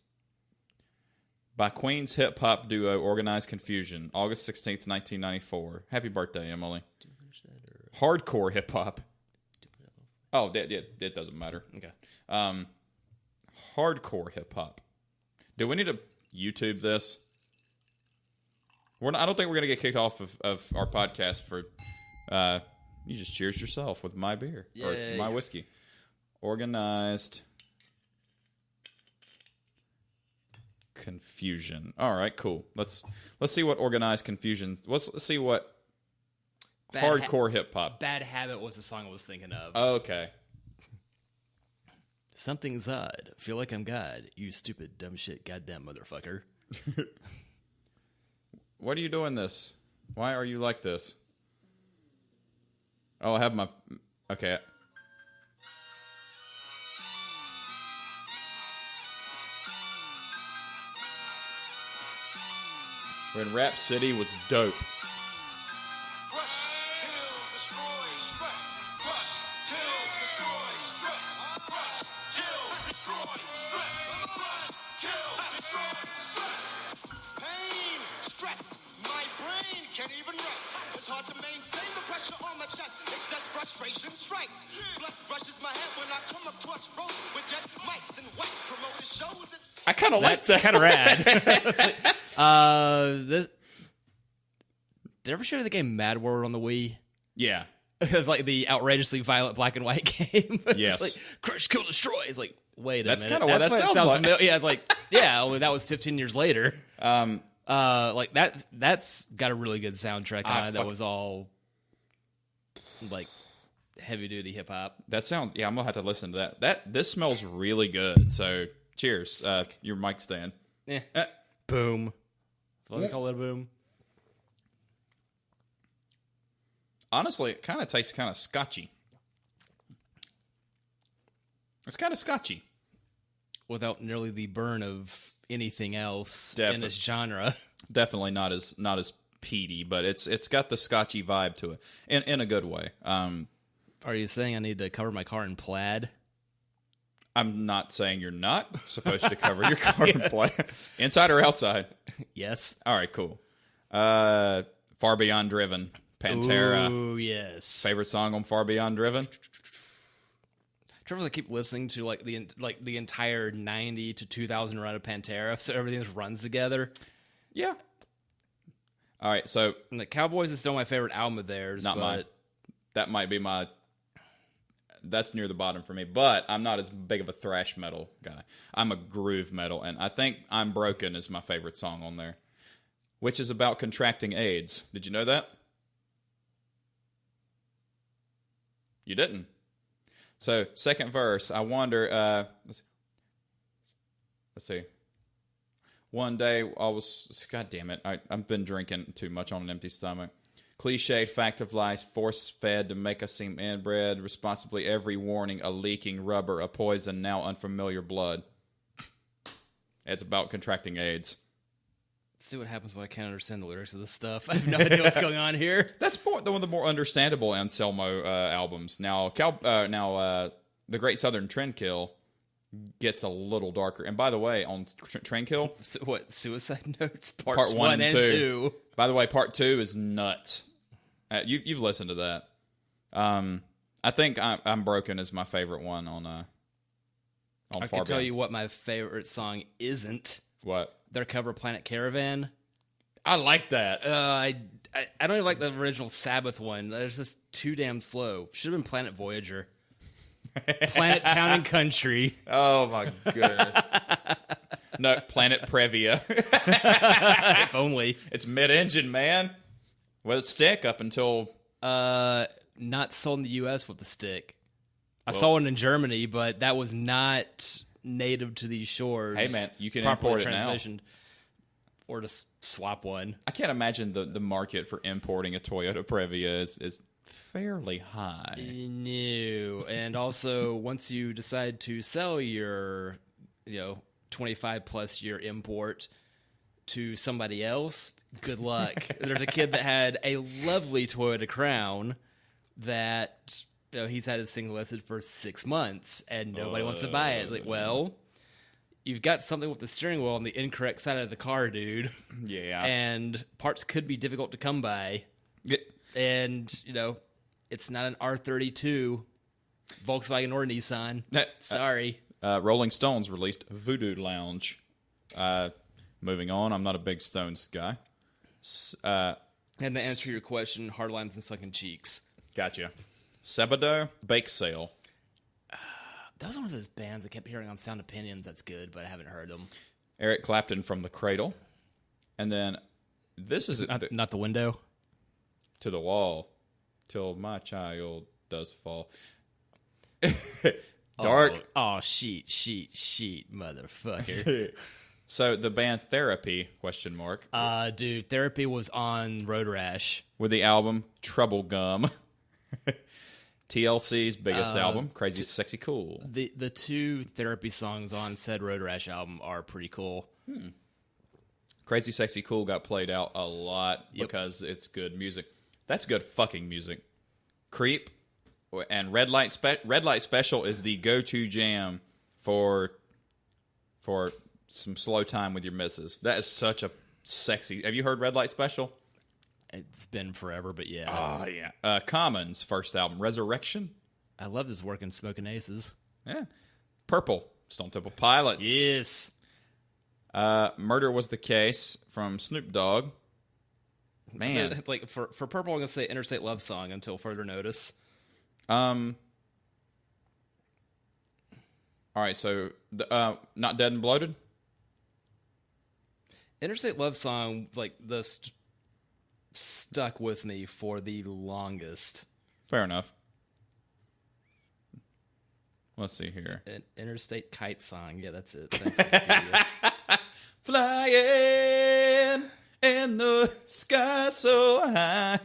by Queen's hip hop duo Organized Confusion, August 16th, 1994. Happy birthday, Emily. Hardcore hip hop. Oh, it doesn't matter.
Okay.
Hardcore hip hop. Do we need to YouTube this? I don't think we're going to get kicked off of our podcast for. You just cheers yourself with my beer or my whiskey. Organized Confusion. All right, cool. Let's see what Organized Confusion. Let's see what hardcore hip hop.
Bad Habit was the song I was thinking of.
Okay.
Something's odd. Feel like I'm God. You stupid, dumb shit, goddamn motherfucker.
What are you doing this? Why are you like this? Oh, I have my... Okay. When Rap City was dope.
Frustration strikes. Blood rushes my head when I come across roads with dead mics and white promoted shows.
I kind of like that.
Kind of rad. Did I ever show you the game Mad World on the Wii?
Yeah.
It's like the outrageously violent black and white game.
Yes.
It's like Crush, Kill, Destroy. It's like, wait a minute.
That's kind of what that sounds like.
Familiar. Yeah, it's like, yeah, only that was 15 years later. Like that's got a really good soundtrack on it that was all like heavy duty hip hop.
That sounds. Yeah, I'm gonna have to listen to that. This smells really good. So, cheers. Your mic stand.
Boom. That's what they call it, a boom.
Honestly, it kind of tastes kind of scotchy. It's kind of scotchy.
Without nearly the burn of anything else in this genre.
Definitely not as peaty, but it's got the scotchy vibe to it in a good way.
Are you saying I need to cover my car in plaid?
I'm not saying you're not supposed to cover your car in plaid. Inside or outside?
Yes.
All right, cool. Far Beyond Driven, Pantera.
Ooh, yes.
Favorite song on Far Beyond Driven?
Trevor, I keep listening to like the entire 90 to 2000 run of Pantera, so everything just runs together.
Yeah. All right, so
and the Cowboys is still my favorite album of theirs.
Not mine. That might be my. That's near the bottom for me, but I'm not as big of a thrash metal guy. I'm a groove metal, and I think "I'm Broken" is my favorite song on there, which is about contracting AIDS. Did you know that? You didn't. So, second verse. I wonder. Let's see. One day I was. God damn it! I've been drinking too much on an empty stomach. Cliched fact of life, force-fed to make us seem inbred. Responsibly every warning, a leaking rubber, a poison, now unfamiliar blood. It's about contracting AIDS.
Let's see what happens when I can't understand the lyrics of this stuff. I have no idea what's going on here.
That's one of the more understandable Anselmo albums. Now, The Great Southern Trendkill gets a little darker. And by the way, on Trendkill...
Suicide Notes?
Part 1 and 2. By the way, Part 2 is nuts. You've listened to that. I think I'm Broken is my favorite one on
I can tell you what my favorite song isn't.
What?
Their cover, Planet Caravan.
I like that.
I don't even like the original Sabbath one. There's just too damn slow. Should have been Planet Voyager. Planet Town and Country.
Oh my goodness. No, Planet Previa.
If only.
It's mid-engine, man. With a stick up until...
Not sold in the U.S. with the stick. I saw one in Germany, but that was not native to these shores.
Hey, man, you can import it now.
Or just swap one.
I can't imagine the market for importing a Toyota Previa is fairly high.
No. And also, once you decide to sell your 25-plus year import to somebody else, good luck. There's a kid that had a lovely Toyota Crown that he's had his thing listed for 6 months, and nobody wants to buy it. Like, well, you've got something with the steering wheel on the incorrect side of the car, dude.
Yeah.
And parts could be difficult to come by.
Yeah.
And, it's not an R32, Volkswagen or Nissan. Sorry.
Rolling Stones released Voodoo Lounge. Moving on, I'm not a big Stones guy.
And to answer your question, Hard Lines and Sunken Cheeks.
Gotcha. Sebado, Bake Sale.
That was one of those bands I kept hearing on Sound Opinions. That's good, but I haven't heard them.
Eric Clapton, From the Cradle. And then this is...
Not The Window?
To the Wall, till my child does fall. Dark.
Oh, sheet, motherfucker.
So the band Therapy, ?
Dude, Therapy was on Road Rash.
With the album Trouble Gum. TLC's biggest album, Crazy Sexy Cool.
The two Therapy songs on said Road Rash album are pretty cool.
Crazy Sexy Cool got played out a lot because it's good music. That's good fucking music. Creep and Red Light Special is the go-to jam for some slow time with your missus. That is such a sexy... Have you heard Red Light Special?
It's been forever, but yeah.
Oh, yeah. Common's first album, Resurrection.
I love this work in Smoking Aces.
Yeah. Purple, Stone Temple Pilots.
Yes.
Murder Was the Case from Snoop Dogg. Man.
Like, for Purple, I'm going to say Interstate Love Song until further notice.
All right, so Not Dead and Bloated?
Interstate Love Song, like, stuck with me for the longest.
Fair enough. Let's see here.
Interstate Kite Song. Yeah, that's it. Thanks, Wikipedia.
Flying in the sky so high.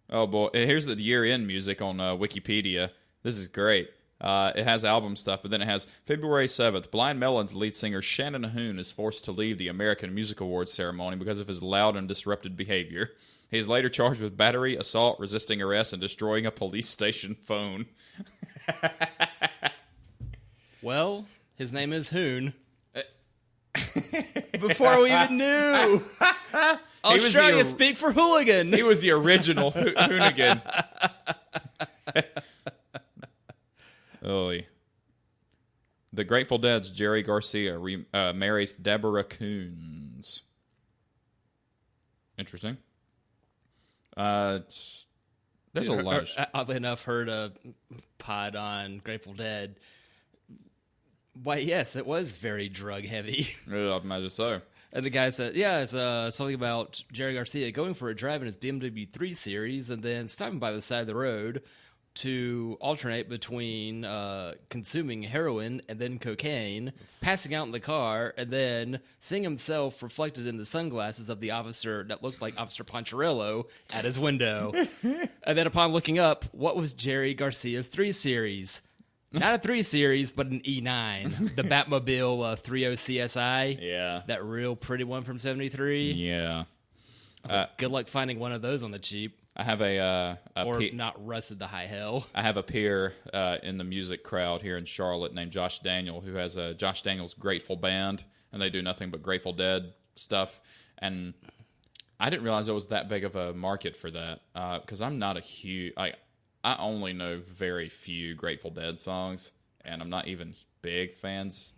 Oh, boy. Here's the year-end music on Wikipedia. This is great. It has album stuff, but then it has February 7th. Blind Melon's lead singer Shannon Hoon is forced to leave the American Music Awards ceremony because of his loud and disrupted behavior. He is later charged with battery, assault, resisting arrest, and destroying a police station phone.
Well, his name is Hoon. Before we even knew. Australia, speak for hooligan.
He was the original hoonigan. The Grateful Dead's Jerry Garcia marries Deborah Coons. Interesting. There's a lot of...
Oddly enough, heard a pod on Grateful Dead. Why, yes, it was very drug heavy.
I imagine so.
And the guy said, yeah, it's something about Jerry Garcia going for a drive in his BMW 3 Series and then stopping by the side of the road, to alternate between consuming heroin and then cocaine, passing out in the car, and then seeing himself reflected in the sunglasses of the officer that looked like Officer Poncherello at his window. And then upon looking up, what was Jerry Garcia's 3 Series? Not a 3 Series, but an E9. The Batmobile 30 CSI.
Yeah.
That real pretty one from 73.
Yeah.
Good luck finding one of those on the cheap.
I have
Or not rusted the high hell.
I have a peer in the music crowd here in Charlotte named Josh Daniel, who has a Josh Daniel's Grateful Band, and they do nothing but Grateful Dead stuff. And I didn't realize there was that big of a market for that, because I'm not a huge... I only know very few Grateful Dead songs, and I'm not even big fans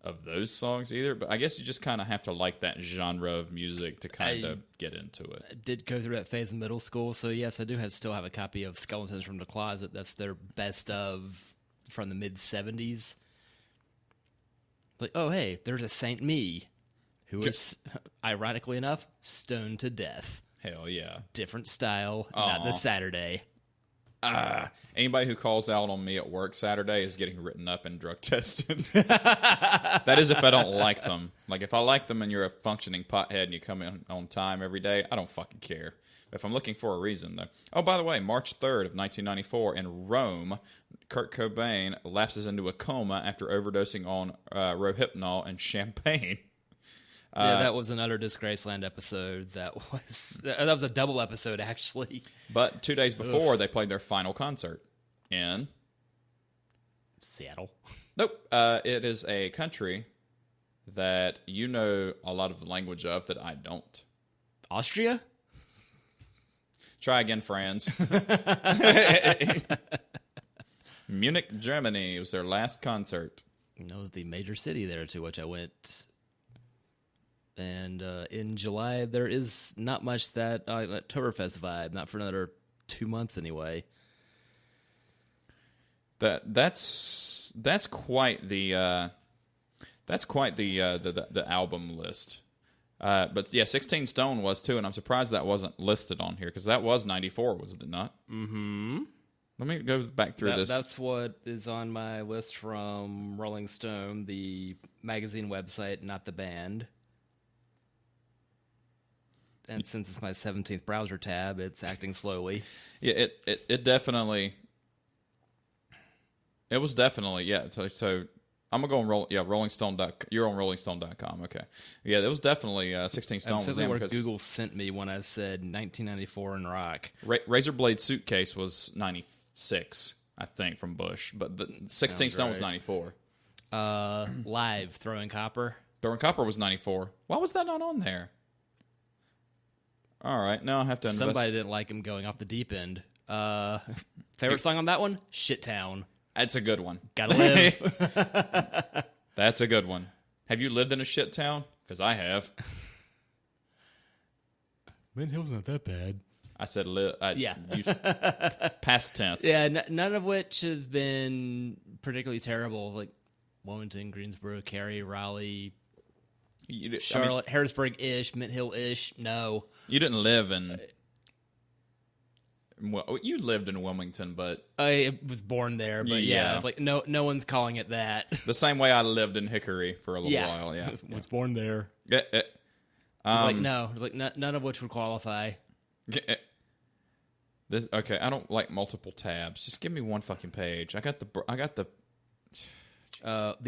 of those songs either. But I guess you just kind of have to like that genre of music to kind of get into it.
I did go through that phase in middle school, so yes, I do still have a copy of Skeletons from the Closet. That's their best of from the mid-'70s. Like, oh, hey, there's a Saint Me, who is, ironically enough, stoned to death.
Hell yeah.
Different style, not this Saturday.
Anybody who calls out on me at work Saturday is getting written up and drug tested. That is if I don't like them. Like, if I like them and you're a functioning pothead and you come in on time every day, I don't fucking care. If I'm looking for a reason, though. Oh, by the way, March 3rd of 1994 in Rome, Kurt Cobain lapses into a coma after overdosing on Rohypnol and champagne.
Yeah, that was another Disgraceland episode. That was a double episode, actually.
But 2 days before, they played their final concert in...
Seattle.
Nope. It is a country that you know a lot of the language of that I don't.
Austria?
Try again, friends. Munich, Germany was their last concert.
That was the major city there to which I went... And in July, there is not much that Oktoberfest vibe. Not for another 2 months, anyway.
That's quite the album list. But yeah, 16 Stone was too, and I'm surprised that wasn't listed on here because that was 94, was it not? Mm-hmm. Let me go back through this.
That's what is on my list from Rolling Stone, the magazine website, not the band. And since it's my 17th browser tab, it's acting slowly.
Yeah, it definitely... It was definitely, yeah. So I'm going to go on Rolling Stone. You're on rollingstone.com, okay. Yeah, it was definitely 16 Stone.
That's where Google sent me when I said 1994 in rock.
Razorblade Suitcase was 96, I think, from Bush. But the 16 Stone was 94.
Live, Throwing Copper.
Throwing Copper was 94. Why was that not on there? All right, now I have to invest.
Somebody didn't like him going off the deep end. Favorite song on that one? Shit Town.
That's a good one.
Gotta live.
That's a good one. Have you lived in a shit town? Because I have.
Mint Hill's not that bad.
I said
yeah.
Past tense.
Yeah, none of which has been particularly terrible. Like Wilmington, Greensboro, Cary, Raleigh, Charlotte, Harrisburg-ish, Mint Hill-ish. No.
You didn't live in... Well, you lived in Wilmington, but...
I was born there, but yeah. It's like no one's calling it that.
The same way I lived in Hickory for a little while, yeah.
Was born there.
It's
like, no. It's like none of which would qualify.
Okay, I don't like multiple tabs. Just give me one fucking page. I got the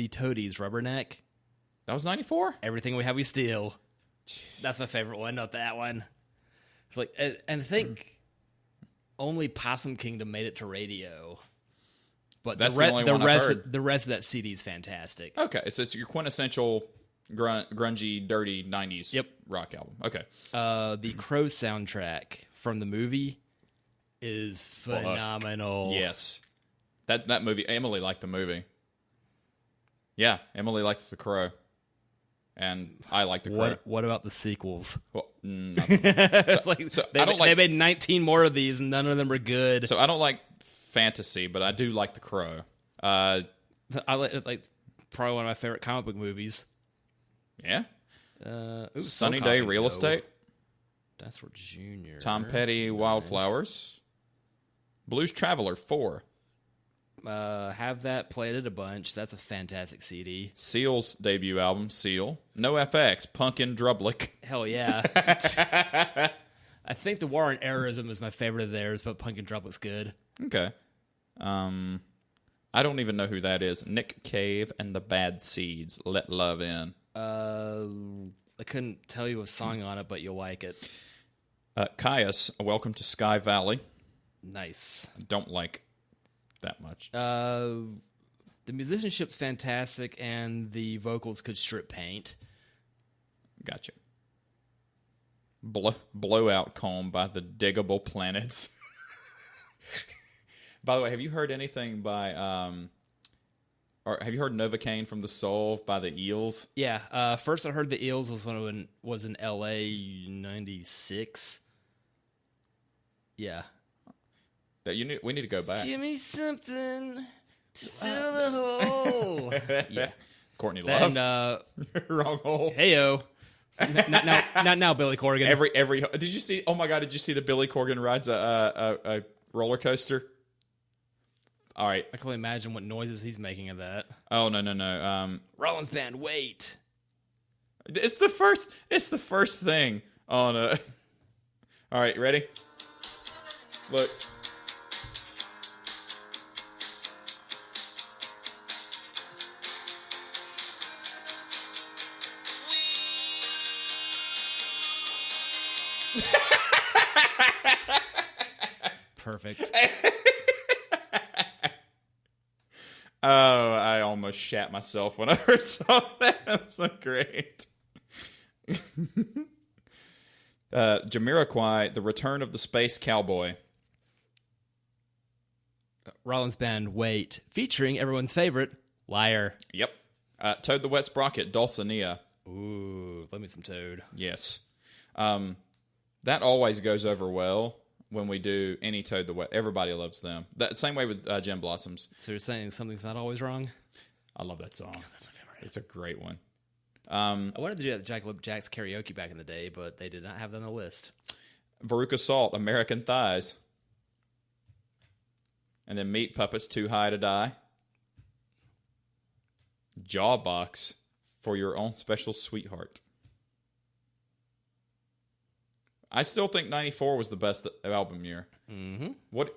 Toadies, Rubberneck.
That was 94?
Everything We Have We Steal. That's my favorite one, not that one. It's like, and I think only Possum Kingdom made it to radio. But
that's the only one I've heard.
The rest of that CD is fantastic.
Okay, so it's your quintessential grungy, dirty 90s rock album. Okay.
The Crow soundtrack from the movie is phenomenal.
Yes. That movie, Emily liked the movie. Yeah, Emily likes The Crow. And I like The Crow.
What about the sequels?
Well,
it's like they made 19 more of these, and none of them are good.
So I don't like fantasy, but I do like The Crow.
I like probably one of my favorite comic book movies.
Yeah? Sunny
Coffee,
Day Real Estate.
That's for Junior.
Tom Petty, Wildflowers. Blues Traveler 4.
Have that, played it a bunch. That's a fantastic CD.
Seal's debut album, Seal. No FX, Punkin' Drublick.
Hell yeah. I think The War on Errorism is my favorite of theirs, but Punkin' Drublick's good.
Okay. I don't even know who that is. Nick Cave and the Bad Seeds, Let Love In.
I couldn't tell you a song on it, but you'll like it.
Caius, Welcome to Sky Valley.
Nice.
Don't like that much.
The musicianship's fantastic, and the vocals could strip paint.
Gotcha. Blowout Comb by the Diggable Planets. By the way, have you heard anything by... or have you heard Novocaine from the Soul by the Eels?
Yeah. First I heard the Eels was in L.A. 96. Yeah.
We need to go back.
Give me something to fill the hole. Yeah.
Courtney Love.
And,
Wrong hole.
Heyo. Not now, Billy Corgan.
Every did you see? Oh my God! Did you see that Billy Corgan rides a roller coaster? All right.
I can only imagine what noises he's making of that.
Oh no.
Rollins Band, wait.
It's the first thing on a. All right, ready? Look.
Perfect.
Oh, I almost shat myself when I first saw that. That was so great. Jamiroquai, The Return of the Space Cowboy.
Rollins Band, wait. Featuring everyone's favorite, Liar.
Yep. Toad the Wet Sprocket, Dulcinea.
Ooh, love me some Toad.
Yes. That always goes over well when we do any Toad the Wet. Everybody loves them. That same way with Gem Blossoms.
So you're saying something's not always wrong?
I love that song.
That's my favorite.
It's a great one.
I wanted to do that at Jackalope Jack's karaoke back in the day, but they did not have that on the list.
Veruca Salt, American Thighs. And then Meat Puppets, Too High to Die. Jawbox, For Your Own Special Sweetheart. I still think 94 was the best album year.
Mm-hmm.
What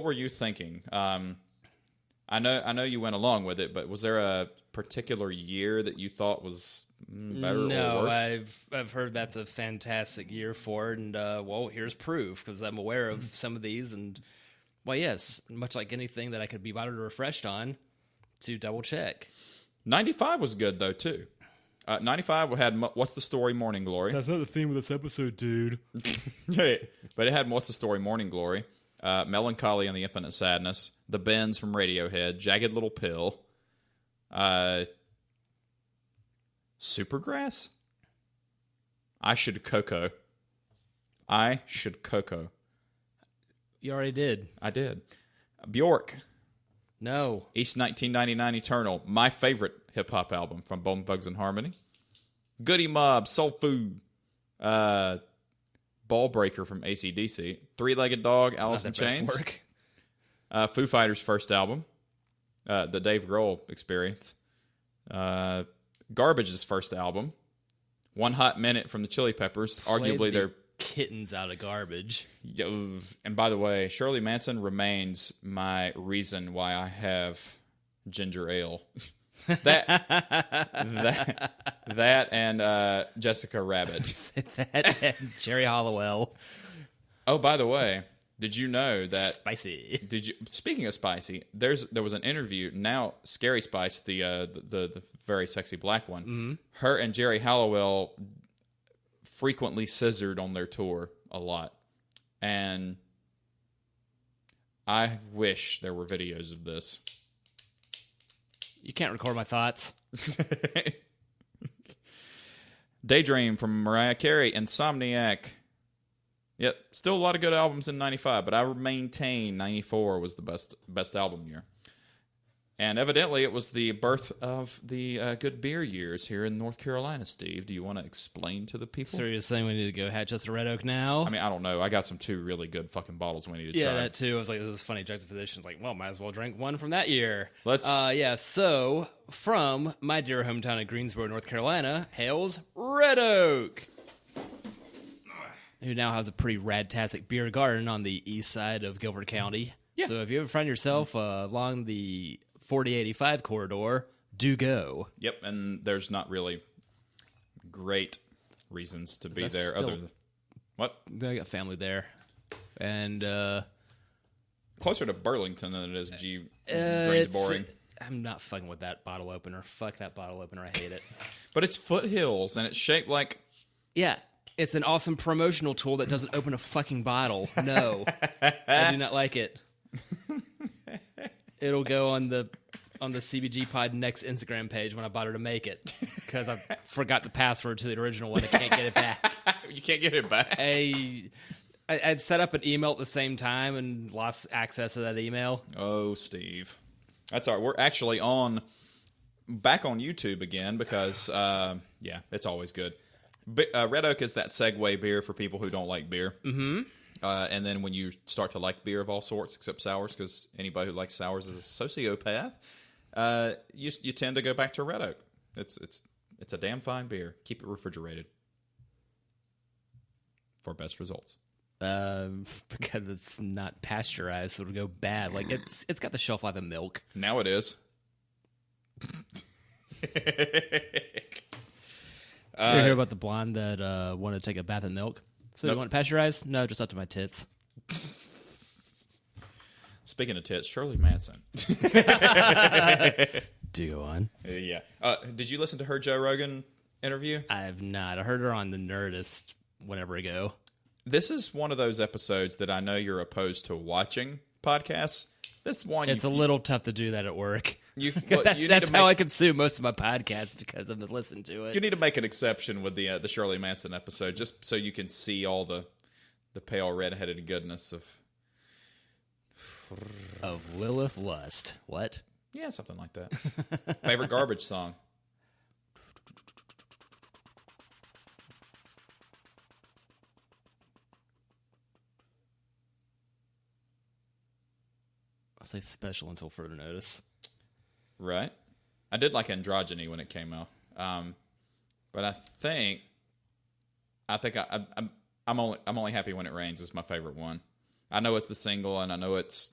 were you thinking? I know you went along with it, but was there a particular year that you thought was better or worse?
I've heard that's a fantastic year for it, and well, here's proof, because I'm aware of some of these, and well, yes, much like anything that I could be bothered or refreshed on, to double check.
95 was good though too. 95 had What's the Story, Morning Glory.
That's not the theme of this episode, dude.
But it had What's the Story, Morning Glory. Melancholy and the Infinite Sadness, The Bends from Radiohead, Jagged Little Pill, Supergrass, I Should Cocoa.
You already did.
I did. Bjork,
No.
East 1999 Eternal, my favorite hip-hop album from Bone Bugs and Harmony. Goody Mob, Soul Food, Ball Breaker from AC/DC, Three-Legged Dog, Alice in Chains, Foo Fighters' first album, the Dave Grohl Experience, Garbage's first album, One Hot Minute from the Chili Peppers, arguably their
kittens out of Garbage.
And by the way, Shirley Manson remains my reason why I have ginger ale. that and Jessica Rabbit.
That and Jerry Hollowell.
Oh, by the way, did you know that
spicy?
Speaking of spicy, there was an interview. Now, Scary Spice, the very sexy black one,
mm-hmm.
her and Jerry Hollowell frequently scissored on their tour a lot, and I wish there were videos of this.
You can't record my thoughts.
Daydream from Mariah Carey, Insomniac. Yep, still a lot of good albums in 95, but I maintain 94 was the best album year. And evidently, it was the birth of the good beer years here in North Carolina, Steve. Do you want to explain to the people?
So you're saying we need to go hatch us a Red Oak now?
I mean, I don't know. I got some 2 really good fucking bottles we need to
yeah,
try.
that too. I was like, this is funny juxtaposition. It's like, well, might as well drink one from that year.
Let's-
So, from my dear hometown of Greensboro, North Carolina, hails Red Oak, who now has a pretty rad-tastic beer garden on the east side of Gilbert County.
Yeah.
So if you ever find yourself along the 4085 corridor, do go.
Yep, and there's not really great reasons to be
That's
there
still-
other than... What?
I got family there. And
Closer to Burlington than it is Greensboro.
it's- I'm not fucking with that bottle opener. Fuck that bottle opener. I hate it.
But it's foothills, and it's shaped like...
Yeah, it's an awesome promotional tool that doesn't open a fucking bottle. No, I do not like it. It'll go on the CBGPod next Instagram page when I bought her to make it because I forgot the password to the original one. I can't get it back.
You can't get it back.
I'd set up an email at the same time and lost access to that email.
Oh, Steve. That's all right. We're actually back on YouTube again because, yeah, it's always good. Red Oak is that segue beer for people who don't like beer. Mm-hmm. And then when you start to like beer of all sorts, except sours, because anybody who likes sours is a sociopath, you tend to go back to Red Oak. It's a damn fine beer. Keep it refrigerated for best results.
Because it's not pasteurized, so it'll go bad. Like it's got the shelf life of milk.
Now it is.
You ever hear about the blonde that wanted to take a bath in milk? So
Nope.
you want pasteurized? No, just up to my tits.
Speaking of tits, Shirley Manson.
Do go on.
Yeah. Did you listen to her Joe Rogan interview?
I have not. I heard her on the Nerdist whenever ago.
This is one of those episodes that I know you're opposed to watching podcasts. This one,
It's a little tough to do that at work.
That's
how I consume most of my podcasts because I've been listening to it.
You need to make an exception with the Shirley Manson episode, just so you can see all the pale red-headed goodness of
Lilith Lust. What?
Yeah, something like that. Favorite garbage song?
I'll say special until further notice.
Right. I did like Androgyny when it came out, but I think I'm only happy when it rains is my favorite one. I know it's the single, and I know it's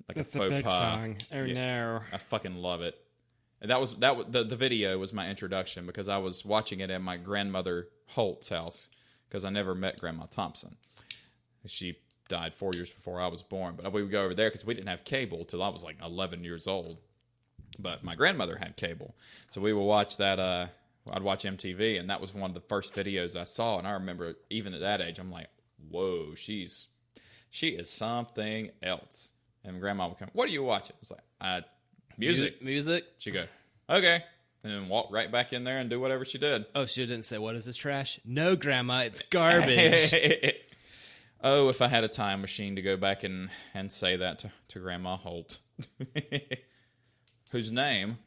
like a faux pas
song. Oh no!
I fucking love it. And the video was my introduction because I was watching it at my grandmother Holt's house because I never met Grandma Thompson. She died 4 years before I was born, but we would go over there because we didn't have cable till I was like 11 years old. But my grandmother had cable, so we would watch that. I'd watch MTV, and that was one of the first videos I saw. And I remember, even at that age, I'm like, "Whoa, she is something else." And Grandma would come, "What are you watching?" It's like, music.
Music.
She'd go, "Okay," and then walk right back in there and do whatever she did.
Oh, she didn't say, "What is this trash?" No, Grandma, it's garbage.
Oh, if I had a time machine to go back and say that to Grandma Holt, whose name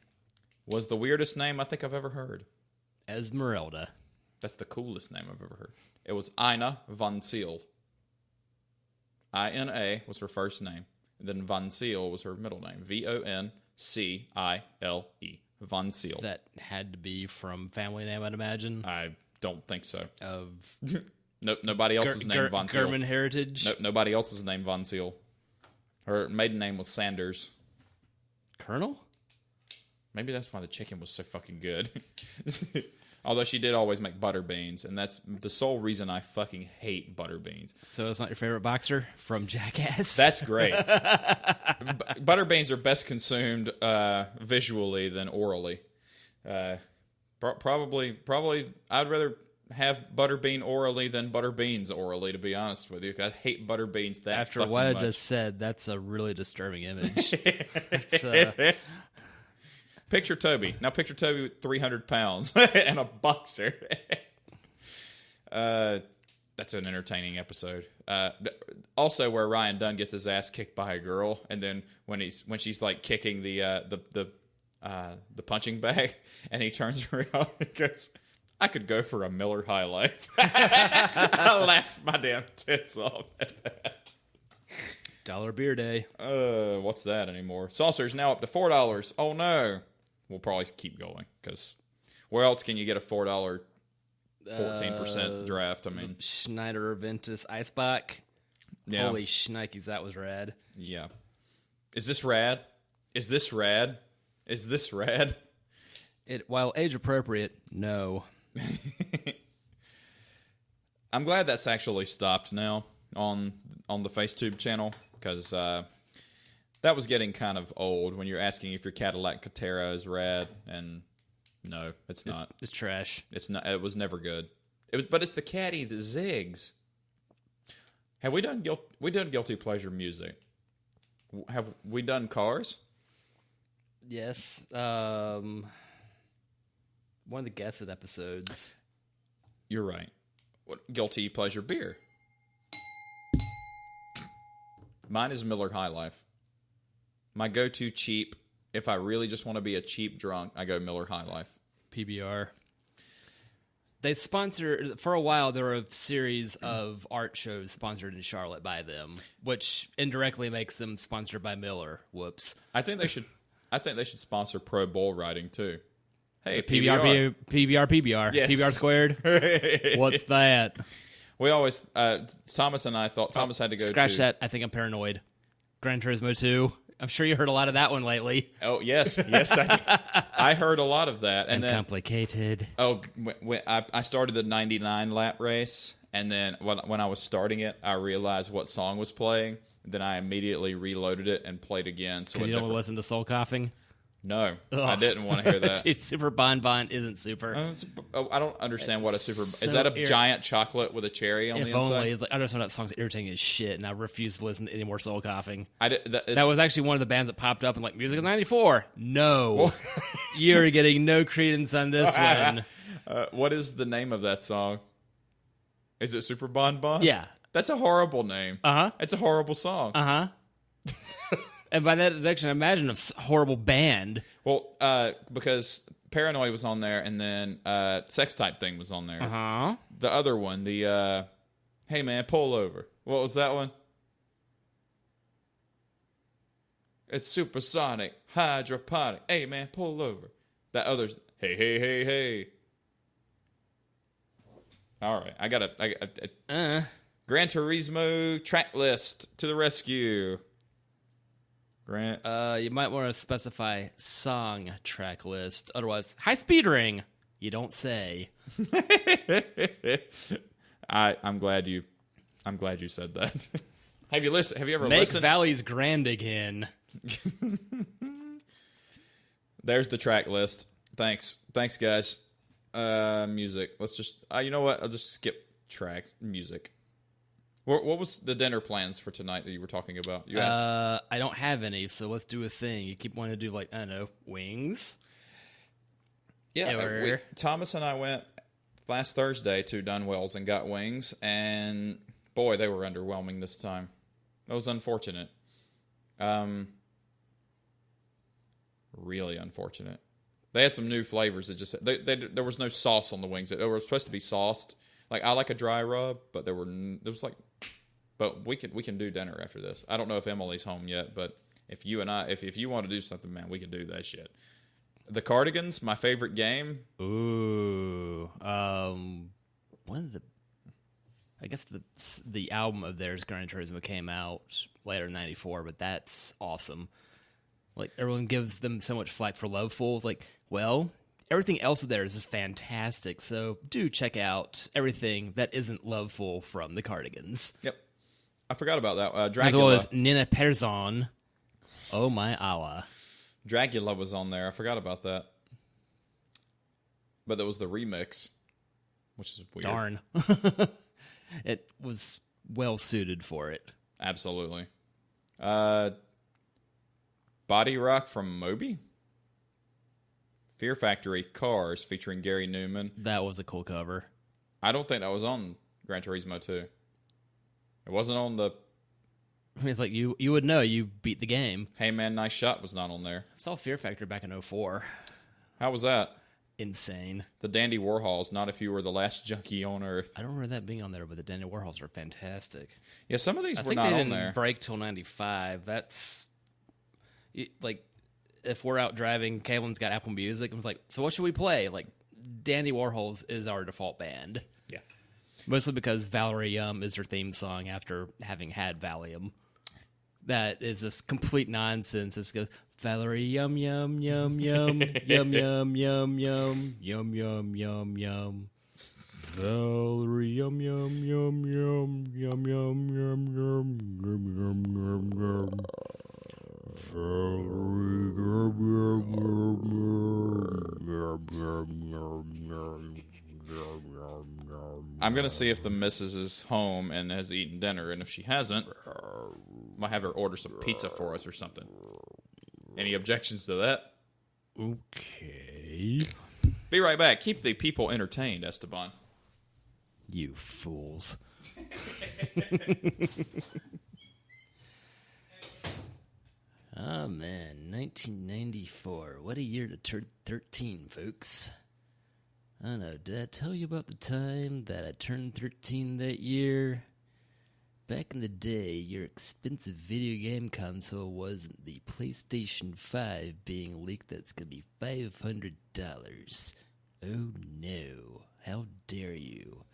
was the weirdest name I think I've ever heard.
Esmeralda.
That's the coolest name I've ever heard. It was Ina von Seal. I-N-A was her first name. And then Von Seal was her middle name. V-O-N-C-I-L-E. Von Seal.
That had to be from family name, I'd imagine.
I don't think so.
Of
Nope, nobody else is named Von Seal.
German heritage.
Nope, nobody else is named Von Seal. Her maiden name was Sanders.
Colonel?
Maybe that's why the chicken was so fucking good. Although she did always make butter beans, and that's the sole reason I fucking hate butter beans.
So it's not your favorite boxer from Jackass?
That's great. Butter beans are best consumed visually than orally. Probably, I'd rather have butter bean orally than butter beans orally, to be honest with you. I hate butter beans that
After
fucking
what I
much.
just said, that's a really disturbing image.
Picture Toby. Now picture Toby with 300 pounds and a boxer. That's an entertaining episode. Also, where Ryan Dunn gets his ass kicked by a girl, and then when she's like kicking the punching bag, and he turns around and goes, "I could go for a Miller High Life." I laughed my damn tits off at that.
Dollar beer day.
What's that anymore? Saucer's now up to $4. Oh no. We'll probably keep going because where else can you get a $4 14% draft? I mean,
Schneider Ventus Eisbach.
Yeah.
Holy shnikes, that was rad.
Yeah. Is this rad? Is this rad? Is this rad?
While age appropriate, no.
I'm glad that's actually stopped now on the FaceTube channel because that was getting kind of old when you're asking if your Cadillac Catera is rad, and no, it's not.
It's trash.
It's not. It was never good. But it's the caddy that zigs. Have we done guilty pleasure music? Have we done cars?
Yes. One of the guessed episodes.
You're right. What guilty pleasure beer? Mine is Miller High Life. My go-to cheap, if I really just want to be a cheap drunk, I go Miller High Life.
PBR. They sponsor, for a while, there were a series of art shows sponsored in Charlotte by them, which indirectly makes them sponsored by Miller. Whoops.
I think they should sponsor pro bull riding too. Hey,
PBR.
Yes.
PBR squared. What's that?
We always, Thomas and I thought Thomas had to go
Scratch
to...
that. I think I'm paranoid. Gran Turismo 2. I'm sure you heard a lot of that one lately.
Oh, yes. Yes, I heard a lot of that. And then,
complicated.
Oh, when I started the 99 lap race, and then when I was starting it, I realized what song was playing. Then I immediately reloaded it and played again. So
Because you don't listen to Soul Coughing?
No, I didn't want to hear that.
Dude, Super Bon Bon isn't super.
I don't understand what a super...
so
is that a giant chocolate with a cherry on the inside?
If only. Like, I just know that song's irritating as shit, and I refuse to listen to any more Soul Coughing.
That
was actually one of the bands that popped up in like Music of '94. No. You're getting no credence on this one.
What is the name of that song? Is it Super Bon Bon?
Yeah.
That's a horrible name.
Uh-huh.
It's a horrible song.
Uh-huh. And by that deduction, imagine a horrible band.
Well, because Paranoid was on there, and then Sex Type Thing was on there.
Uh-huh.
The other one, the Hey Man, Pull Over. What was that one? It's supersonic, hydroponic. Hey Man, pull over. That other's Hey, hey, hey, hey. All right, I got Gran Turismo track list to the rescue. Grant.
You might want to specify song track list. Otherwise, High Speed Ring. You don't say.
I'm glad you said that. Have you ever
Make
listened?
Valleys grand again.
There's the track list. Thanks guys. Music. Let's just. You know what? I'll just skip tracks. Music. What was the dinner plans for tonight that you were talking about?
I don't have any, so let's do a thing. You keep wanting to do, like, I don't know, wings?
Yeah, Thomas and I went last Thursday to Dunwell's and got wings, and boy, they were underwhelming this time. That was unfortunate. Really unfortunate. They had some new flavors. That just there was no sauce on the wings. They were supposed to be sauced. Like, I like a dry rub, but there was like, but we can do dinner after this. I don't know if Emily's home yet, but if you want to do something, man, we can do that shit. The Cardigans, my favorite game.
Ooh, I guess the album of theirs, Gran Turismo, came out later in '94, but that's awesome. Like, everyone gives them so much flack for Loveful. Like, well, everything else of theirs is fantastic, so do check out everything that isn't Loveful from the Cardigans.
Yep. I forgot about that. Dracula.
As well as Nina Perzon. Oh my Allah.
Dracula was on there. I forgot about that. But that was the remix, which is weird.
Darn. It was well suited for it.
Absolutely. Body Rock from Moby? Fear Factory Cars featuring Gary Newman.
That was a cool cover.
I don't think that was on Gran Turismo 2. It wasn't on the
I mean, it's like you would know. You beat the game.
Hey Man, Nice Shot was not on there.
I saw Fear Factor back in 2004.
How was that?
Insane.
The Dandy Warhols, Not If You Were the Last Junkie on Earth.
I don't remember that being on there, but the Dandy Warhols are fantastic.
Yeah, some of these
I
were
think
not
they
on
didn't
there.
break till 95. That's like if we're out driving, Kaylin's got Apple Music. I'm like, so what should we play? Like, Dandy Warhols is our default band.
Yeah.
Mostly because Valerie Yum is her theme song after having had Valium. That is just complete nonsense. It goes, Valerie Yum Yum Yum Yum Yum Yum Yum Yum Yum Yum Yum Yum. Valerie Yum Yum Yum Yum Yum Yum Yum Yum Yum Yum Yum. Valerie Yum Yum Yum Yum Yum.
I'm going to see if the missus is home and has eaten dinner, and if she hasn't, might have her order some pizza for us or something. Any objections to that?
Okay.
Be right back. Keep the people entertained, Esteban.
You fools. Oh, man. 1994. What a year to turn 13, folks. I don't know. Did I tell you about the time that I turned 13 that year? Back in the day, your expensive video game console wasn't the PlayStation 5 being leaked that's going to be $500. Oh, no. How dare you?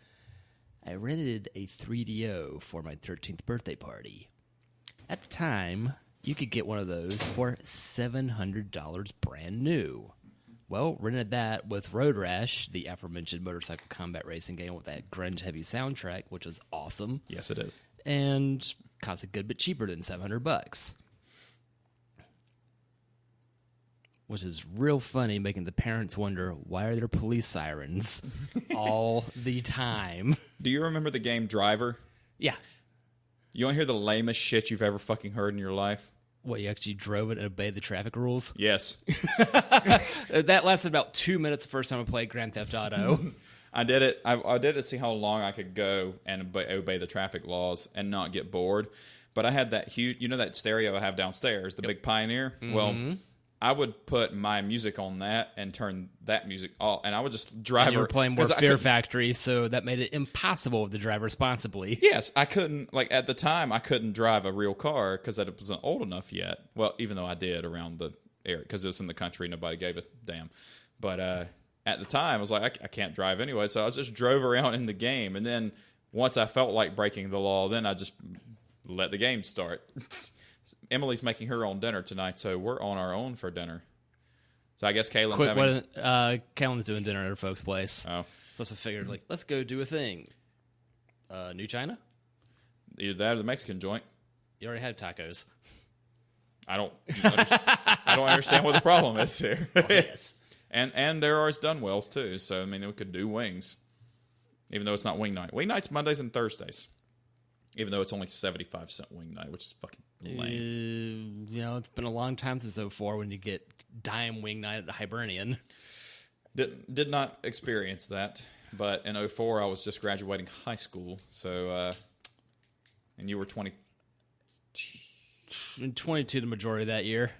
I rented a 3DO for my 13th birthday party. At the time, you could get one of those for $700 brand new. Well, rented that with Road Rash, the aforementioned motorcycle combat racing game with that grunge-heavy soundtrack, which was awesome.
Yes, it is.
And cost a good bit cheaper than $700. Which is real funny, making the parents wonder, why are there police sirens all the time?
Do you remember the game Driver?
Yeah.
You want to hear the lamest shit you've ever fucking heard in your life?
What, you actually drove it and obeyed the traffic rules?
Yes.
That lasted about 2 minutes the first time I played Grand Theft Auto.
I did it. I did it to see how long I could go and obey the traffic laws and not get bored. But I had that huge, you know that stereo I have downstairs, the big Pioneer? Mm-hmm. Well, I would put my music on that and turn that music off, and I would just drive.
And you were playing more Fear Factory, so that made it impossible to drive responsibly.
Yes, I couldn't, like at the time, I couldn't drive a real car because I wasn't old enough yet. Well, even though I did around the area, because it was in the country, nobody gave a damn. But at the time, I was like, I can't drive anyway, so I just drove around in the game, and then once I felt like breaking the law, then I just let the game start. Emily's making her own dinner tonight, so we're on our own for dinner. So I guess Kaylin's having...
Kaylin's doing dinner at her folks' place.
Oh.
So I figured, like, let's go do a thing. New China?
Either that or the Mexican joint.
You already had tacos.
I don't understand what the problem is here.
Oh, yes.
And there are Dunwells, too. So, I mean, we could do wings. Even though it's not wing night. Wing night's Mondays and Thursdays. Even though it's only 75-cent wing night, which is fucking lame.
It's been a long time since 2004 when you get dime wing night at the Hibernian.
Did not experience that. But in 2004, I was just graduating high school. So, and you were 20...
22 the majority of that year.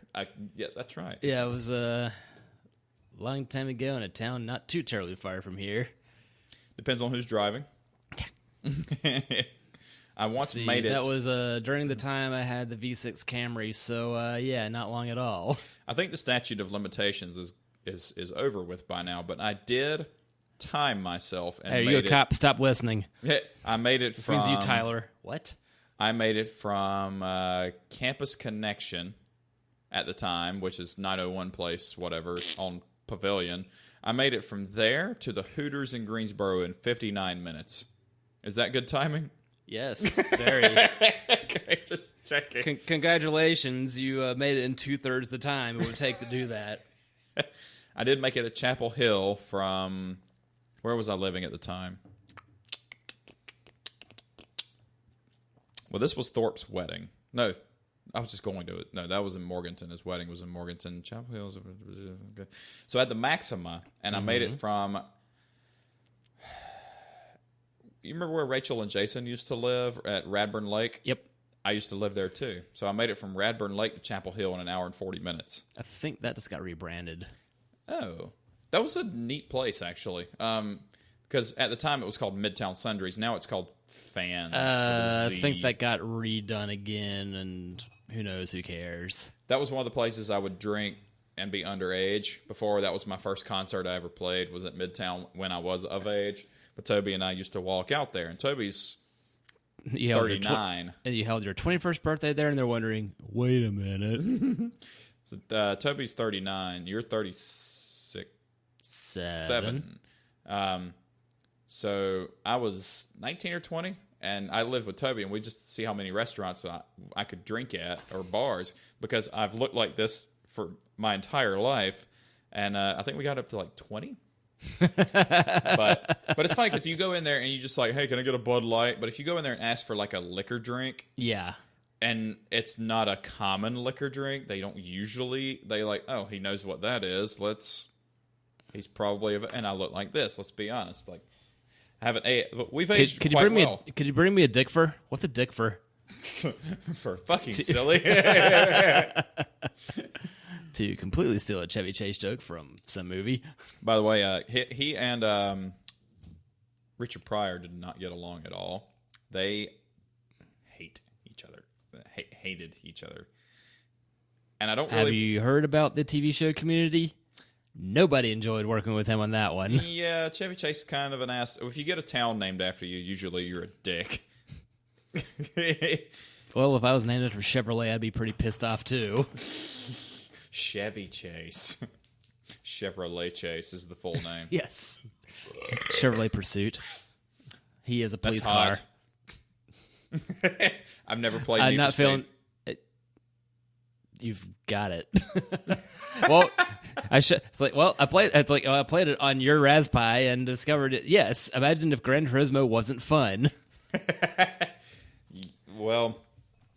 Yeah, that's right.
Yeah, it was a long time ago in a town not too terribly far from here.
Depends on who's driving. I once made it.
That was during the time I had the V6 Camry, so yeah, not long at all.
I think the statute of limitations is over with by now, but I did time myself and
hey,
made
you're a cop. Stop listening.
I made it
this
from...
means you, Tyler. What?
I made it from Campus Connection at the time, which is 901 Place, whatever, on Pavilion. I made it from there to the Hooters in Greensboro in 59 minutes. Is that good timing?
Yes, very.
Okay, just checking.
Congratulations, you made it in 2/3 the time it would take to do that.
I did make it at Chapel Hill from... Where was I living at the time? Well, this was Thorpe's wedding. No, I was just going to it. No, that was in Morganton. His wedding was in Morganton. Chapel Hill. Okay. So I had the Maxima, and I made it from you remember where Rachel and Jason used to live at Radburn Lake?
Yep.
I used to live there too. So I made it from Radburn Lake to Chapel Hill in an hour and 40 minutes.
I think that just got rebranded.
Oh, that was a neat place, actually. Because at the time it was called Midtown Sundries. Now it's called Fans.
I think that got redone again, and who knows, who cares?
That was one of the places I would drink and be underage. Before, that was my first concert I ever played, was at Midtown when I was of age. But Toby and I used to walk out there, and Toby's 39.
And you held your 21st birthday there, and they're wondering, wait a minute.
So, Toby's 39. You're 36. Seven. So I was 19 or 20, and I lived with Toby, and we just see how many restaurants I could drink at, or bars, because I've looked like this for my entire life, and I think we got up to like 20. but it's funny because you go in there and you just like, hey, can I get a Bud Light? But if you go in there and ask for like a liquor drink,
yeah,
and it's not a common liquor drink, they like, oh, he knows what that is. He's probably, and I look like this. Let's be honest, like. I haven't ate, but we've aged
could
quite
you bring
well.
Could you bring me a dick fur? What's a dick fur?
For fucking silly.
To completely steal a Chevy Chase joke from some movie.
By the way, he and Richard Pryor did not get along at all. They hated each other. And I don't really...
Have you heard about the TV show Community? Nobody enjoyed working with him on that one.
Yeah, Chevy Chase is kind of an ass. If you get a town named after you, usually you're a dick.
Well, if I was named after Chevrolet, I'd be pretty pissed off too.
Chevy Chase. Chevrolet Chase is the full name.
Yes. Chevrolet Pursuit. He is a police car.
Hot. I've never played
I'm
Need
not
for Speed.
feeling... You've got it. Well, I played it on your Raspberry and discovered it. Yes, imagine if Gran Turismo wasn't fun.
Well,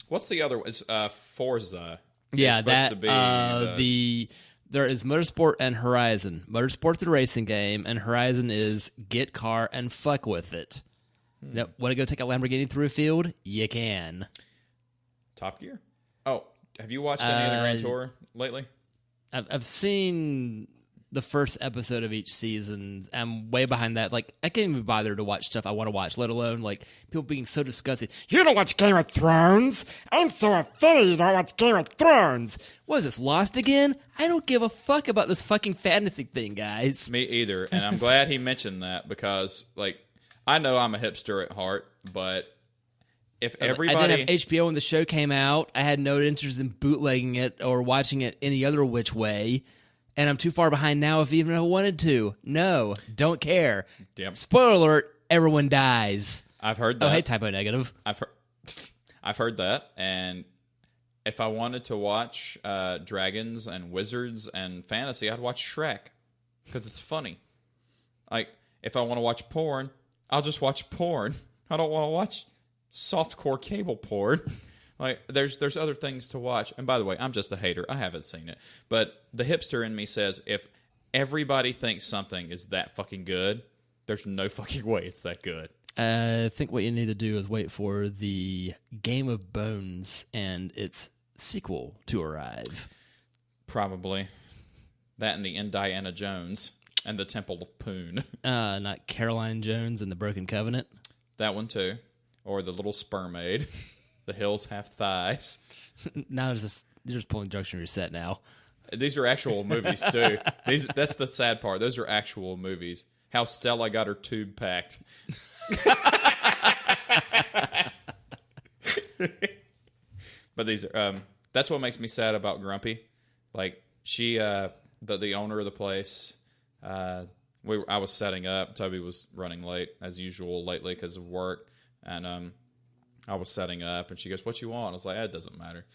what's the other one? It's Forza.
Yeah,
it's
that
supposed to be
there is Motorsport and Horizon. Motorsport's the racing game, and Horizon is get car and fuck with it. Want to go take a Lamborghini through a field? You can.
Top Gear. Oh, have you watched any of the Grand Tour lately?
I've seen the first episode of each season. I'm way behind that. Like, I can't even bother to watch stuff I want to watch, let alone, like, people being so disgusted. You don't watch Game of Thrones? I'm so offended you don't watch Game of Thrones. What is this, Lost again? I don't give a fuck about this fucking fantasy thing, guys.
Me either, and I'm glad he mentioned that because, like, I know I'm a hipster at heart, but if everybody...
I didn't have HBO when the show came out. I had no interest in bootlegging it or watching it any other which way. And I'm too far behind now if even I wanted to. No, don't care.
Yep.
Spoiler alert, everyone dies.
I've heard that.
Oh, hey, typo negative.
I've heard that. And if I wanted to watch dragons and wizards and fantasy, I'd watch Shrek because it's funny. Like, if I want to watch porn, I'll just watch porn. I don't want to watch softcore cable porn. Like, there's other things to watch. And by the way, I'm just a hater. I haven't seen it. But the hipster in me says if everybody thinks something is that fucking good, there's no fucking way it's that good.
I think what you need to do is wait for the Game of Bones and its sequel to arrive.
Probably. That and the Indiana Jones and the Temple of Poon.
Not Caroline Jones and the Broken Covenant.
That one too. Or the Little Spermaid. The Hills Have Thighs.
Now you're just pulling jokes from your set now.
These are actual movies too. That's the sad part. Those are actual movies. How Stella got her tube packed. But these are that's what makes me sad about Grumpy. Like she the owner of the place, I was setting up. Toby was running late as usual lately because of work, and I was setting up, and she goes, "What you want?" I was like, "It doesn't matter."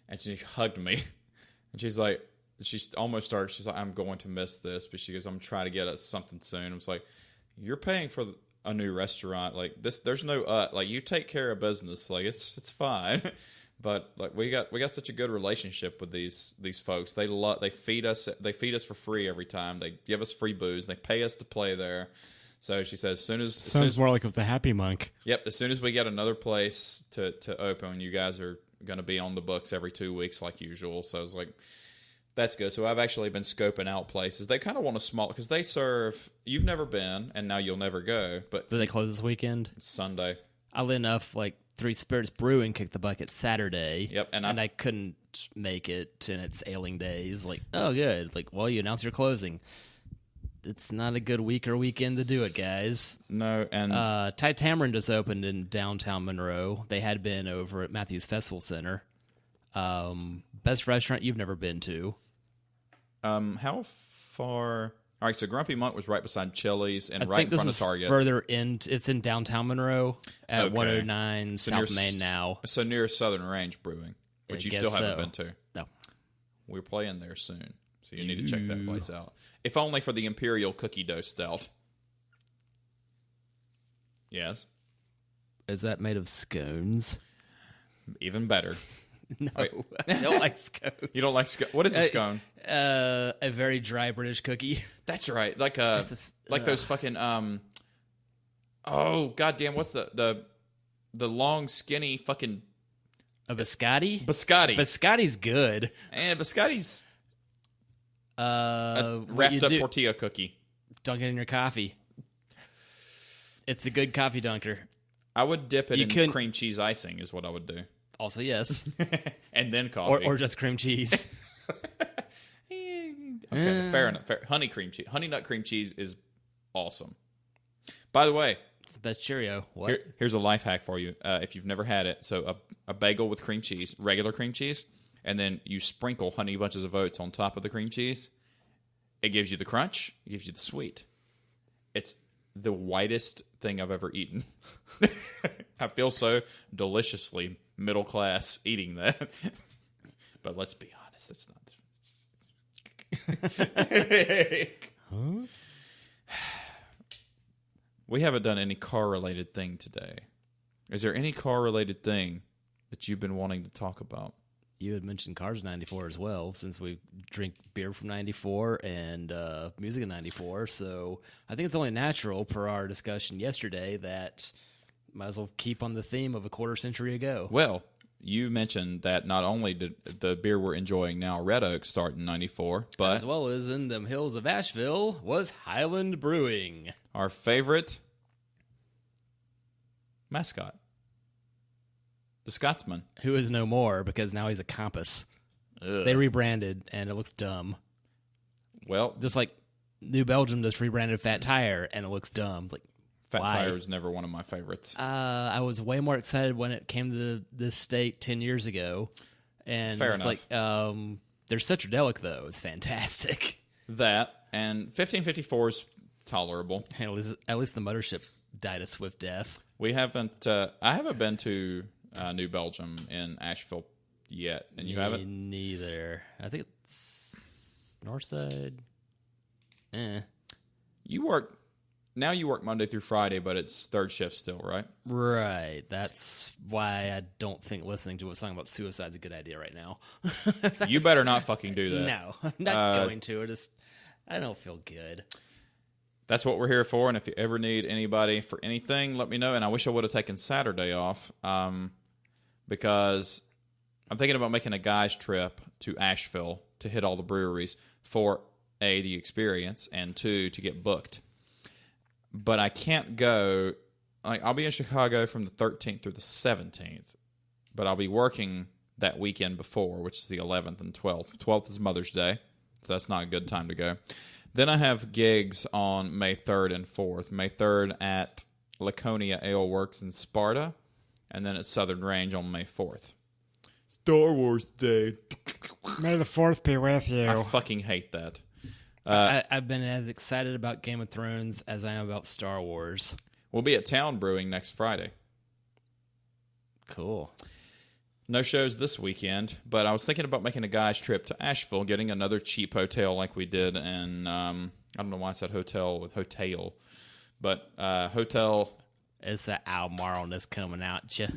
And she hugged me, and she's like, she almost started. She's like, "I'm going to miss this," but she goes, "I'm trying to get us something soon." I was like, "You're paying for a new restaurant, like this. There's no like you take care of business, like it's fine." But like we got such a good relationship with these folks. They feed us for free every time. They give us free booze. They pay us to play there. So she says,
Sounds more like it was the Happy Monk.
Yep, as soon as we get another place to open, you guys are going to be on the books every 2 weeks like usual. So I was like, that's good. So I've actually been scoping out places. They kind of want a small, because they serve, you've never been, and now you'll never go. But
Do they close this weekend?
it's Sunday.
Oddly enough, like Three Spirits Brewing kicked the bucket Saturday.
Yep, and
I couldn't make it in its ailing days. Like, oh, good. Like, well, you announced you're closing. It's not a good week or weekend to do it, guys.
No, and
Thai Tamarind just opened in downtown Monroe. They had been over at Matthews Festival Center. Best restaurant you've never been to.
how far? All right, so Grumpy Monk was right beside Chili's and
I
right
think
in
this
front of
is
Target.
further in. It's in downtown Monroe at
Okay.
109
So
South
near
Main now.
So near Southern Range Brewing, which
I
you
guess
still haven't
so.
been to.
No.
We're playing there soon, so you need to check that place out. If only for the Imperial Cookie Dough Stout. Yes.
Is that made of scones?
Even better.
No,
Wait.
I don't like scones.
You don't like scone? What is a scone?
A very dry British cookie.
That's right. Like
this-
like those fucking oh goddamn, what's the long skinny fucking
A biscotti?
biscotti?
Biscotti's good.
And biscotti's
What
wrapped
you
up
do,
tortilla cookie.
dunk it in your coffee. It's a good coffee dunker.
I would dip it
You
in
couldn't-
cream cheese icing is what I would do.
Also, yes.
And then coffee.
or just cream cheese.
Okay, fair enough. Fair. Honey nut cream cheese is awesome. By the way,
It's the best Cheerio. What?
here's a life hack for you. If you've never had it, so a bagel with cream cheese, regular cream cheese, and then you sprinkle Honey Bunches of Oats on top of the cream cheese. It gives you the crunch. It gives you the sweet. It's the whitest thing I've ever eaten. I feel so deliciously middle class eating that. But let's be honest, it's not.
Huh?
We haven't done any car related thing today. Is there any car related thing that you've been wanting to talk about?
You had mentioned Cars 94 as well, since we drink beer from 94 and music in 94. So I think it's only natural, per our discussion yesterday, that might as well keep on the theme of a quarter century ago.
Well, you mentioned that not only did the beer we're enjoying now, Red Oak, start in 94, but
As well as in the hills of Asheville was Highland Brewing.
our favorite mascot, the Scotsman.
Who is no more, because now he's a Compass.
Ugh.
They rebranded, and it looks dumb.
Well,
Just like New Belgium just rebranded Fat Tire, and it looks dumb. Like,
Fat
why?
Tire is never one of my favorites.
I was way more excited when it came to this state 10 years ago. And
Fair
it's
enough.
like, they're Citradelic, though. It's fantastic.
That and 1554 is tolerable.
At least the mothership died a swift death.
We haven't. I haven't been to New Belgium in Asheville yet, and you haven't.
Neither. I think it's Northside.
You work now. You work Monday through Friday, but it's third shift still, right?
Right. That's why I don't think listening to a song about suicide is a good idea right now.
You better not fucking do that.
No, I'm not going to. I don't feel good.
That's what we're here for. And if you ever need anybody for anything, let me know. And I wish I would have taken Saturday off because I'm thinking about making a guy's trip to Asheville to hit all the breweries for A, the experience, and 2, to get booked. But I can't go. Like, I'll be in Chicago from the 13th through the 17th, but I'll be working that weekend before, which is the 11th and 12th. 12th is Mother's Day, so that's not a good time to go. Then I have gigs on May 3rd and 4th. May 3rd at Laconia Ale Works in Sparta, and then at Southern Range on May 4th. Star Wars Day.
May the 4th be with you.
I fucking hate that.
I've been as excited about Game of Thrones as I am about Star Wars.
We'll be at Town Brewing next Friday.
Cool.
No shows this weekend, but I was thinking about making a guy's trip to Asheville, getting another cheap hotel like we did in, I don't know why I said hotel with hotel, but hotel.
It's the Almarl that's coming out you.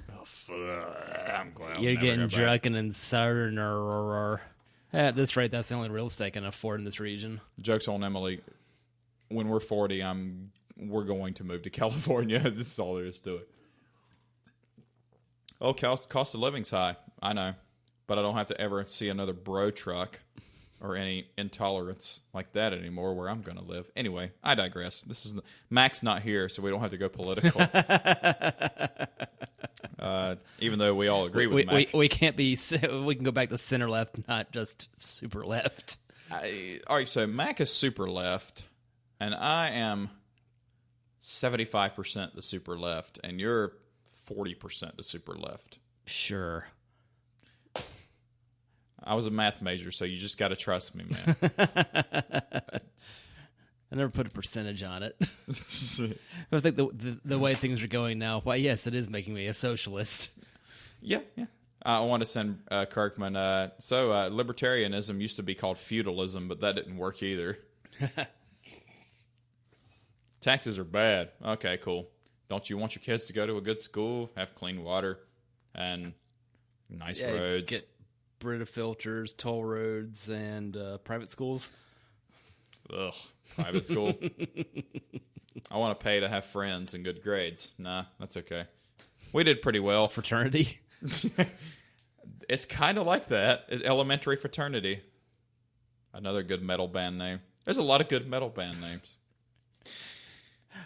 I'm glad
You're getting drunk and in southern. At this rate, that's the only real estate I can afford in this region.
Joke's on Emily. when we're 40, we're going to move to California. That's all there is to it. Oh, cost of living's high. I know. But I don't have to ever see another bro truck or any intolerance like that anymore where I'm going to live. Anyway, I digress. Mac's not here, so we don't have to go political. Even though we all agree with Mac.
We can't be. We can go back to center left, not just super left.
All right, so Mac is super left, and I am 75% the super left, and you're 40% the super left.
Sure.
I was a math major, so you just got to trust me, man.
I never put a percentage on it. But I think the way things are going now, why, yes, it is making me a socialist.
Yeah. I want to send Kirkman. Libertarianism used to be called feudalism, but that didn't work either. Taxes are bad. Okay, cool. Don't you want your kids to go to a good school, have clean water, and nice roads?
Get Brita filters, toll roads, and private schools.
Ugh, private school. I want to pay to have friends and good grades. Nah, that's okay. We did pretty well.
Fraternity?
It's kind of like that. Elementary fraternity. Another good metal band name. There's a lot of good metal band names.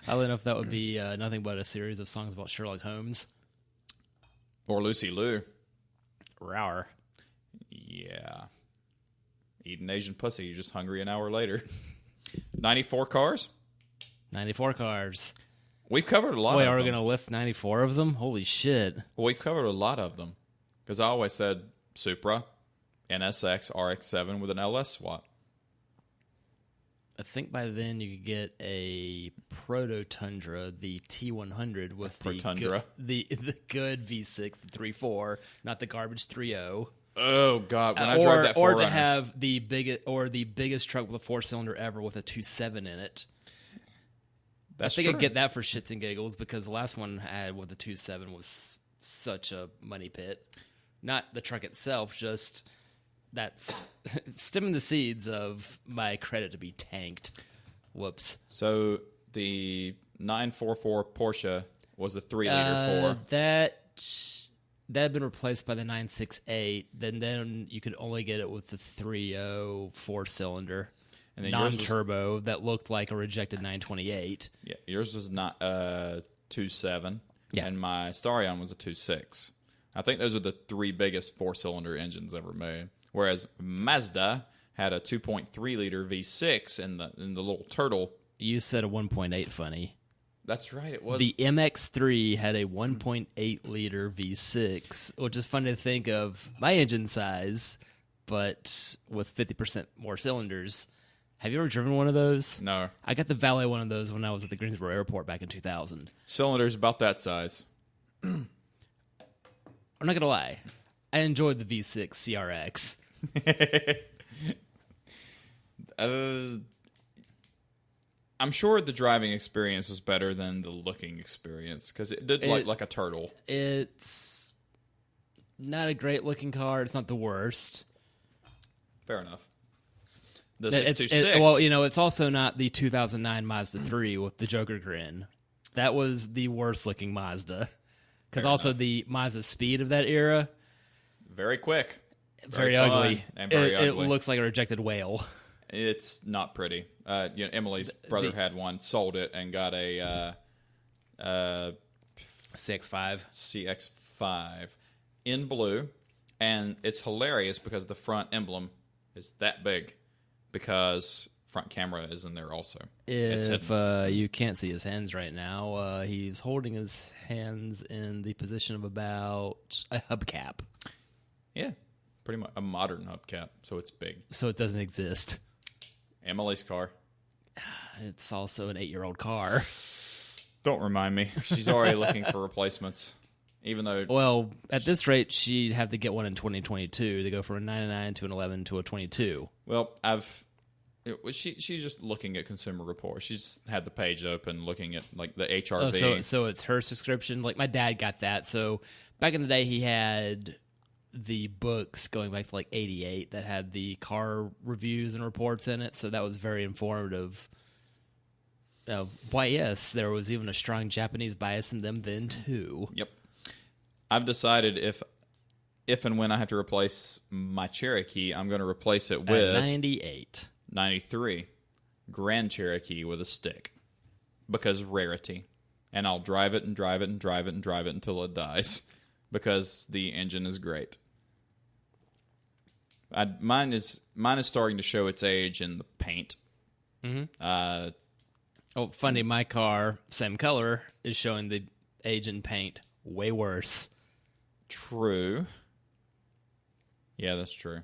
I don't know if that would be nothing but a series of songs about Sherlock Holmes.
Or Lucy Liu.
Rower.
Yeah. Eating Asian pussy, you're just hungry an hour later. 94 cars?
94 cars.
We've covered a lot of them.
Wait, are we going to lift 94 of them? Holy shit.
Well, we've covered a lot of them. Because I always said Supra, NSX, RX-7 with an LS swap.
I think by then you could get a Proto Tundra, the T100 with the good V6, the 3.4, not the garbage 3.0.
Oh God! When I drove that 4Runner,
or to have the biggest truck with a 4-cylinder ever with a 2.7 in it.
That's
I think
true.
I'd get that for shits and giggles because the last one I had with the 2.7 was such a money pit. Not the truck itself, just that's stemming the seeds of my credit to be tanked. Whoops.
So the 944 Porsche was a 3-liter 4.
That had been replaced by the 968. Then you could only get it with the 3.0 4-cylinder.
And then
non-turbo that looked like a rejected 928.
Yeah, yours was not 2.7.
Yeah.
And my Starion was a 2.6. I think those are the three biggest 4-cylinder engines ever made. Whereas Mazda had a 2.3-liter V6 in the little turtle.
You said a 1.8 funny.
That's right, it was.
The MX-3 had a 1.8-liter V6, which is funny to think of my engine size, but with 50% more cylinders. Have you ever driven one of those?
No.
I got the valet one of those when I was at the Greensboro Airport back in 2000.
Cylinders about that size.
I'm not going to lie. I enjoyed the V6 CRX.
I'm sure the driving experience is better than the looking experience because it did look like a turtle.
It's not a great looking car. It's not the worst.
Fair enough. The 626.
Well, it's also not the 2009 Mazda 3 with the Joker grin. That was the worst looking Mazda. Because also the Mazda Speed of that era.
Very quick.
Very ugly.
And very ugly.
It looks like a rejected whale.
It's not pretty. Emily's brother had one, sold it, and got a
CX-5.
CX-5 in blue. And it's hilarious because the front emblem is that big because front camera is in there also.
If you can't see his hands right now, he's holding his hands in the position of about a hubcap.
Yeah, pretty much a modern hubcap, so it's big.
So it doesn't exist.
Emily's car.
It's also an 8-year-old car.
Don't remind me. She's already looking for replacements. Even though...
Well, at this rate, she'd have to get one in 2022 to go from a 99 to an 11 to a 22.
Well, she's just looking at Consumer Report. She's had the page open looking at like the HRV.
So it's her subscription. Like my dad got that. So back in the day, he had the books going back to like 88 that had the car reviews and reports in it. So that was very informative Why, yes, there was even a strong Japanese bias in them then, too.
Yep. I've decided if and when I have to replace my Cherokee, I'm going to replace it with
98.
93 Grand Cherokee with a stick because rarity. And I'll drive it and drive it and drive it and drive it until it dies because the engine is great. Mine is starting to show its age in the paint.
Mm-hmm. Funny, my car, same color, is showing the age in paint way worse.
True. Yeah, that's true.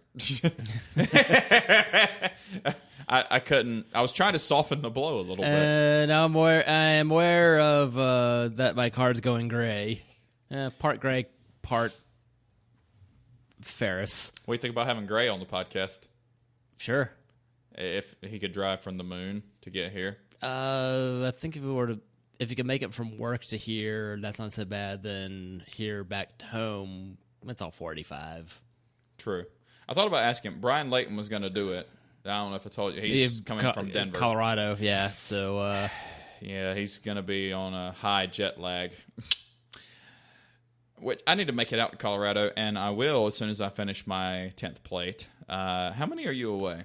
I couldn't. I was trying to soften the blow a little bit.
Now I am aware of that my car's going gray. Part gray, part Ferris.
What do you think about having Gray on the podcast?
Sure.
If he could drive from the moon to get here.
I think if you could make it from work to here, that's not so bad. Then here back home, it's all 45.
True. I thought about asking. Brian Layton was going to do it. I don't know if I told you. He's coming from Denver.
Colorado, yeah. So,
yeah, he's going to be on a high jet lag. Which I need to make it out to Colorado, and I will as soon as I finish my 10th plate. How many are you away?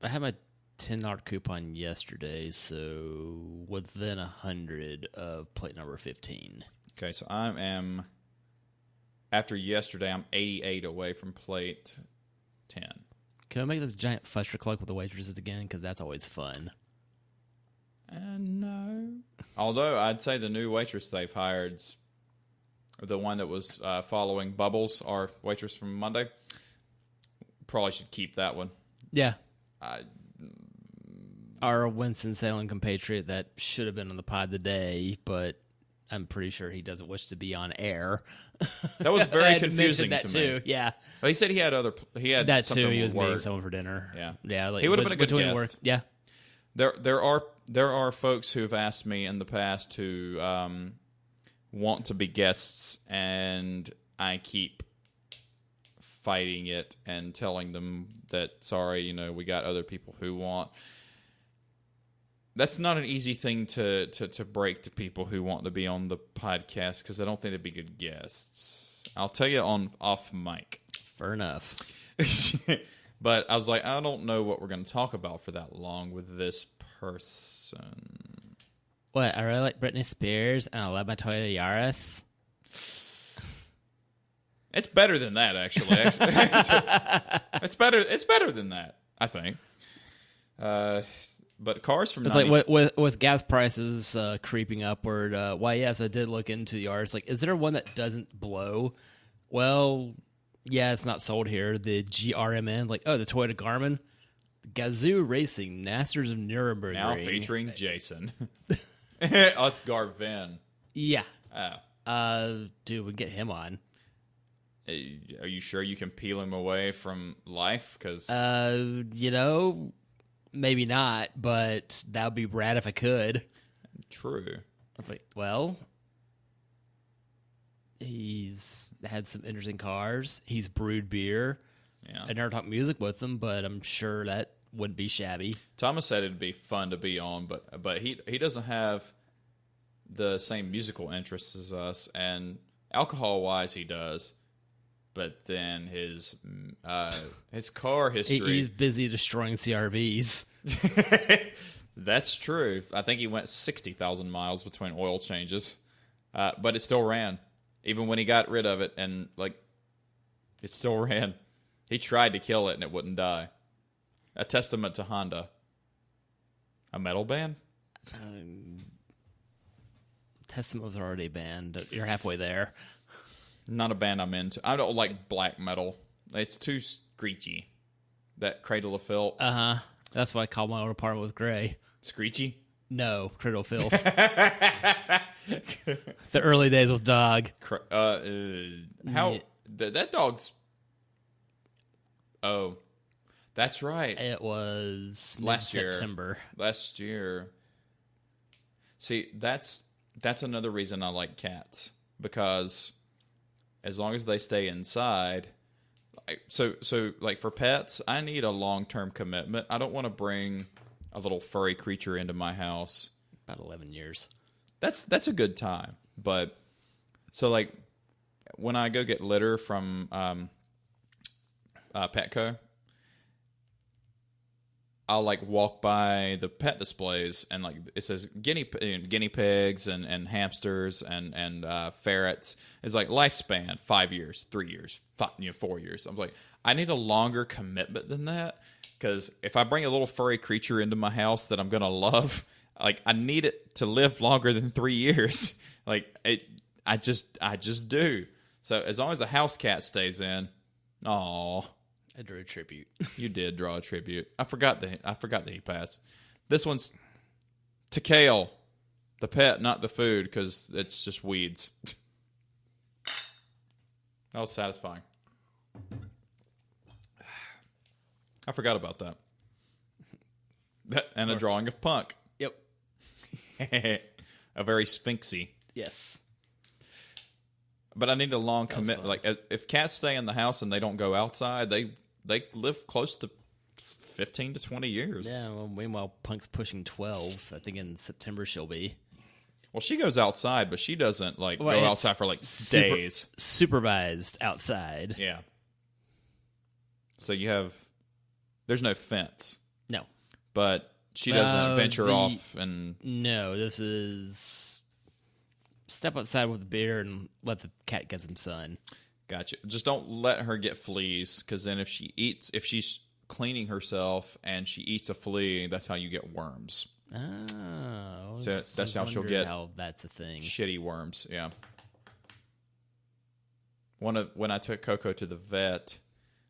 I had my $10 coupon yesterday, so within 100 of plate number 15.
Okay, so I am, after yesterday, I'm 88 away from plate 10.
Can I make this giant fuster cluck with the waitresses again? Because that's always fun.
No. Although, I'd say the new waitress they've hired, the one that was following Bubbles, our waitress from Monday, probably should keep that one.
Yeah. Our Winston-Salem compatriot that should have been on the pod today, but I'm pretty sure he doesn't wish to be on air.
That was very confusing
that
to
too.
me.
Yeah,
well, he said he had
that
something
too. He was
with
meeting
work.
someone for dinner.
Yeah.
Like,
he would have been a good
between
guest.
work. Yeah,
there are folks who have asked me in the past to want to be guests, and I keep fighting it and telling them that sorry, we got other people who want. That's not an easy thing to break to people who want to be on the podcast because I don't think they'd be good guests. I'll tell you off mic.
fair enough.
But I was like, I don't know what we're going to talk about for that long with this person.
What? I really like Britney Spears, and I love my Toyota Yaris.
It's better than that, actually. It's better. It's better than that, I think. But cars from
It's
90...
like with gas prices creeping upward. Why, yes, I did look into Yaris. Like, is there one that doesn't blow? Well, yeah, it's not sold here. The GRMN, like, the Toyota Garmin, Gazoo Racing, Masters of Nuremberg.
now featuring Jason. Oh, it's Garvin.
Yeah.
Oh.
Dude, we can get him on.
Are you sure you can peel him away from life? Because
maybe not, but that would be rad if I could.
True.
I was like, well, he's had some interesting cars. He's brewed beer.
Yeah.
I never talked music with him, but I'm sure that wouldn't be shabby.
Thomas said it'd be fun to be on, but he doesn't have the same musical interests as us, and alcohol-wise he does. But then his car history...
He's busy destroying CRVs.
That's true. I think he went 60,000 miles between oil changes. But it still ran. Even when he got rid of it, and, it still ran. He tried to kill it, and it wouldn't die. A testament to Honda. A metal band?
Testament was already banned. You're halfway there.
Not a band I'm into. I don't like black metal. It's too screechy. That Cradle of Filth.
Uh-huh. That's why I call my old apartment with Gray.
Screechy?
No, Cradle of Filth. The early days with Dog.
That dog's... Oh, that's right.
It was
Last year.
September.
Last year. See, that's another reason I like cats. Because... as long as they stay inside, so like for pets, I need a long-term commitment. I don't want to bring a little furry creature into my house.
About 11 years.
That's a good time. But so like when I go get litter from Petco, I'll like walk by the pet displays and like it says guinea pigs and hamsters and ferrets. It's like lifespan 5 years, 3 years, 4 years. I'm like, I need a longer commitment than that, because if I bring a little furry creature into my house that I'm gonna love, like I need it to live longer than 3 years. Like I just do. So as long as a house cat stays in, aw.
I drew a tribute.
You did draw a tribute. I forgot that he passed. This one's to Kale, the pet, not the food, because it's just weeds. That was satisfying. I forgot about that. And a drawing of Punk.
Yep.
A very sphinxy.
Yes.
But I need a long commitment. Like if cats stay in the house and they don't go outside, they live close to 15 to 20 years.
Yeah, well, meanwhile, Punk's pushing 12. I think in September she'll be.
Well, she goes outside, but she doesn't go outside for like days.
Supervised outside.
Yeah. So there's no fence.
No.
But she doesn't venture off and...
No, this is step outside with the beer and let the cat get some sun.
Gotcha. Just don't let her get fleas, because then if she's cleaning herself and she eats a flea, that's how you get worms.
Oh,
so that's how she'll get.
How that's a thing.
Shitty worms. Yeah. When I took Coco to the vet,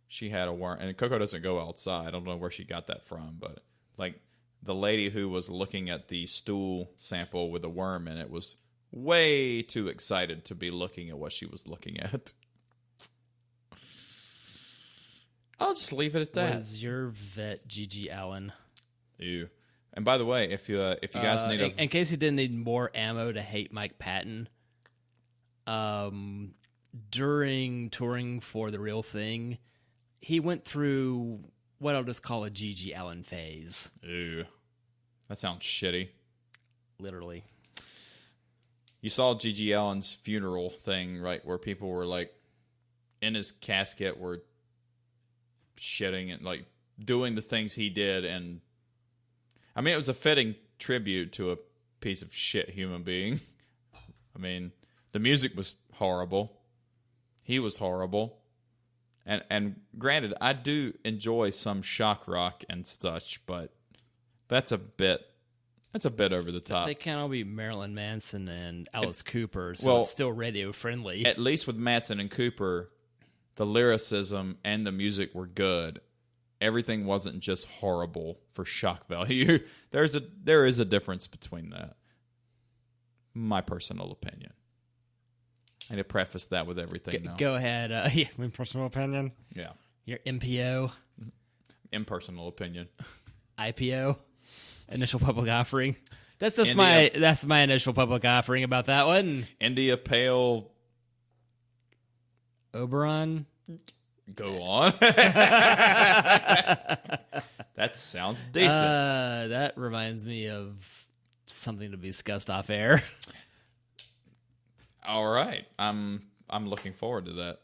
she had a worm, and Coco doesn't go outside. I don't know where she got that from, but like the lady who was looking at the stool sample with a worm in it was way too excited to be looking at what she was looking at. I'll just leave it at that.
Was your vet Gigi Allen?
Ew. And by the way, if you guys need
in case you didn't need more ammo to hate Mike Patton, during touring for The Real Thing, he went through what I'll just call a Gigi Allen phase.
Ew. That sounds shitty.
Literally.
You saw Gigi Allen's funeral thing, right, where people were like in his casket were shitting and like doing the things he did, and I mean it was a fitting tribute to a piece of shit human being. I mean, the music was horrible. He was horrible. And granted, I do enjoy some shock rock and such, but that's a bit over the top.
They can't all be Marilyn Manson and Alice Cooper, so it's still radio friendly.
At least with Manson and Cooper, the lyricism and the music were good. Everything wasn't just horrible for shock value. There is a difference between that. My personal opinion. I need to preface that with everything now.
Go ahead. Yeah.
My personal opinion.
Yeah.
Your MPO.
Impersonal opinion.
IPO. Initial public offering. That's my initial public offering about that one.
India Pale.
Oberon.
Go on. That sounds decent.
That reminds me of something to be discussed off air.
All right. I'm looking forward to that.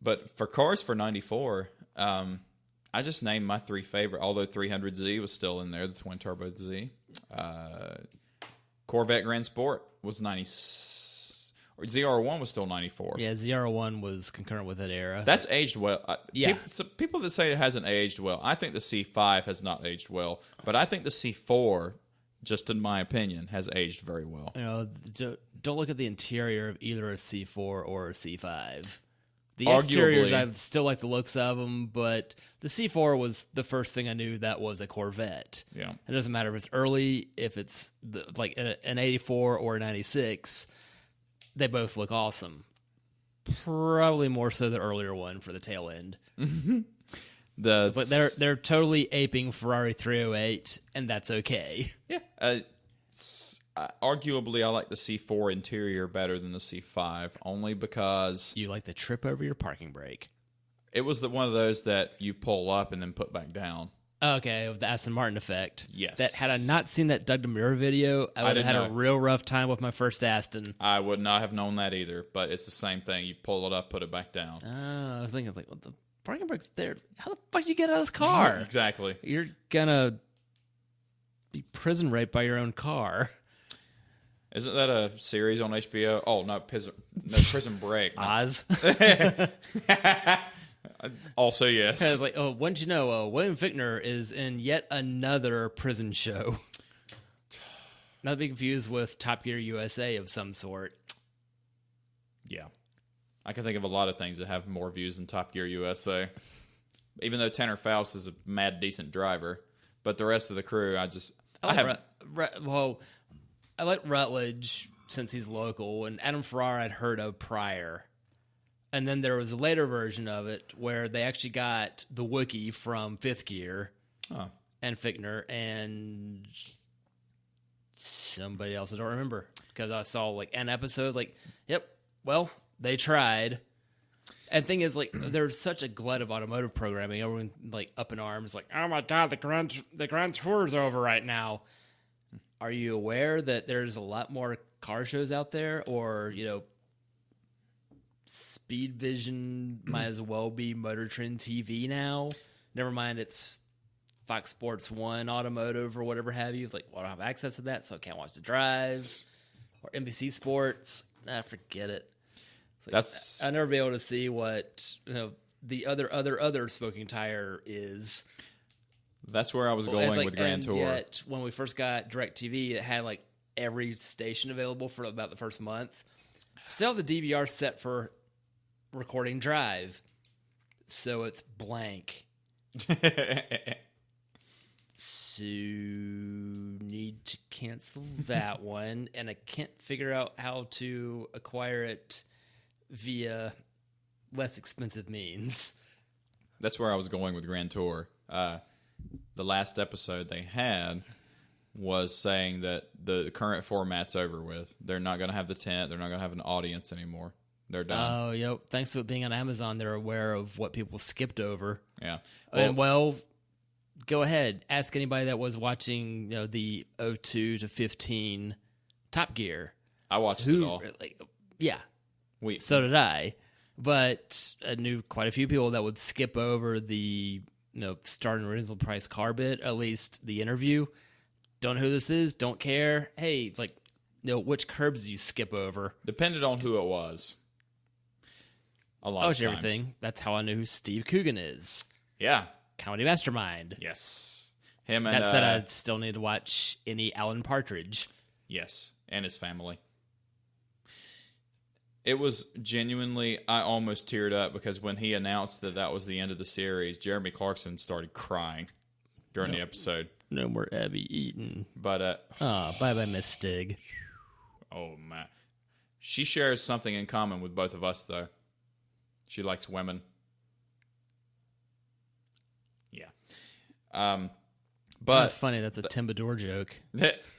But for cars for 94, I just named my three favorite, although 300Z was still in there, the twin turbo Z. Corvette Grand Sport was 90, or ZR1 was still 94.
Yeah, ZR1 was concurrent with that era.
That's aged well.
Yeah.
People that say it hasn't aged well, I think the C5 has not aged well, but I think the C4, just in my opinion, has aged very well.
You know, don't look at the interior of either a C4 or a C5. The
Arguably,
exteriors, I still like the looks of them, but the C4 was the first thing I knew that was a Corvette.
Yeah.
It doesn't matter if it's early, if it's like an 84 or a 96, they both look awesome. Probably more so the earlier one for the tail end. But they're totally aping Ferrari 308, and that's okay.
Yeah. Arguably, I like the C4 interior better than the C5, only because
You like the trip over your parking brake.
it was one of those that you pull up and then put back down.
Okay, with the Aston Martin effect.
Yes.
That had I not seen that Doug DeMuro video, I would have had a real rough time with my first Aston.
I would not have known that either, but it's the same thing. You pull it up, put it back down.
I was thinking, like, what the parking brake's there? How the fuck do you get out of this car?
Exactly.
You're gonna be prison raped by your own car.
Isn't that a series on HBO? Oh, no, Prison Break. No.
Oz.
Also, yes.
It's like, oh, wouldn't you know, William Fichtner is in yet another prison show. Not to be confused with Top Gear USA of some sort.
Yeah. I can think of a lot of things that have more views than Top Gear USA. Even though Tanner Faust is a mad decent driver. But the rest of the crew, I
like Rutledge since he's local, and Adam Ferrara I'd heard of prior. And then there was a later version of it where they actually got the Wookiee from Fifth Gear and Fichtner and somebody else I don't remember because I saw like an episode like, yep, well, they tried. And thing is, like, there's such a glut of automotive programming. Everyone like up in arms, like, oh my god, the Grand Tour's over right now. Are you aware that there's a lot more car shows out there, or Speed Vision might as well be Motor Trend TV now? Never mind, it's Fox Sports 1 Automotive or whatever have you. Like, well, I don't have access to that, so I can't watch the drive. Or NBC Sports. Forget it. Like,
That's
I'll never be able to see what the other smoking tire is.
That's where I was going with Grand Tour.
Yet, when we first got DirecTV, it had like every station available for about the first month. Still have the DVR set for recording drive, so it's blank. So need to cancel that one, and I can't figure out how to acquire it via less expensive means.
That's where I was going with Grand Tour. The last episode they had was saying that the current format's over with. They're not going to have the tent. They're not going to have an audience anymore. They're done.
Oh, yep. Thanks to it being on Amazon, they're aware of what people skipped over.
Yeah.
Well, go ahead. Ask anybody that was watching the 02 to 15 Top Gear.
I watched it all.
Yeah. So did I. But I knew quite a few people that would skip over the start and reasonable price car bit, at least the interview. Don't know who this is. Don't care. Hey, which curbs do you skip over?
Depended on who it was. A lot of times.
Everything. That's how I knew who Steve Coogan is.
Yeah.
Comedy Mastermind.
Yes. Him and
that said, I still need to watch any Alan Partridge.
Yes, and his family. It was genuinely, I almost teared up because when he announced that was the end of the series, Jeremy Clarkson started crying during the episode.
No more Abby Eaton.
But
bye-bye, Miss Stig.
Oh, man. She shares something in common with both of us, though. She likes women. Yeah. But
funny, that's a Tim Bador joke.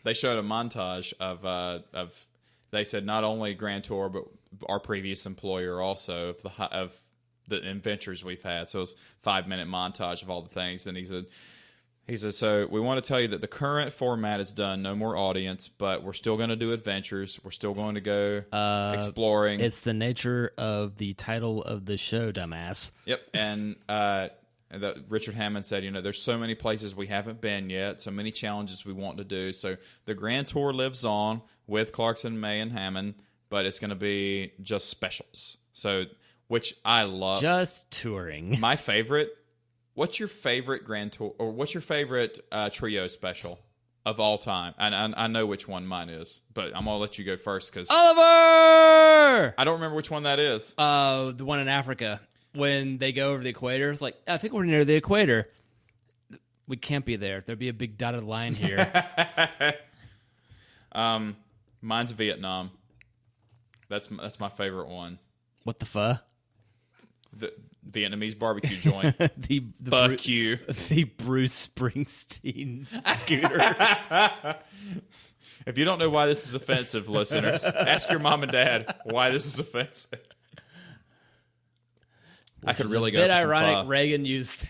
They showed a montage of they said not only Grand Tour, but our previous employer also of the adventures we've had. So it was a 5-minute montage of all the things. And he said, so we want to tell you that the current format is done. No more audience, but we're still going to do adventures. We're still going to go exploring.
It's the nature of the title of the show, dumbass.
Yep. And Richard Hammond said, there's so many places we haven't been yet, so many challenges we want to do. So the Grand Tour lives on with Clarkson, May, and Hammond, but it's going to be just specials. So, which I love.
Just touring.
My favorite. What's your favorite Grand Tour, or what's your favorite trio special of all time? And I know which one mine is, but I'm going to let you go first because
Oliver!
I don't remember which one that is.
The one in Africa. When they go over the equator, it's like, I think we're near the equator. We can't be there. There'd be a big dotted line here.
Mine's Vietnam. That's my favorite one.
What the fuck?
The Vietnamese barbecue joint.
the
Fuck you.
The Bruce Springsteen scooter.
If you don't know why this is offensive, listeners, ask your mom and dad why this is offensive. I could really go for some
ironic.
pho.
Reagan used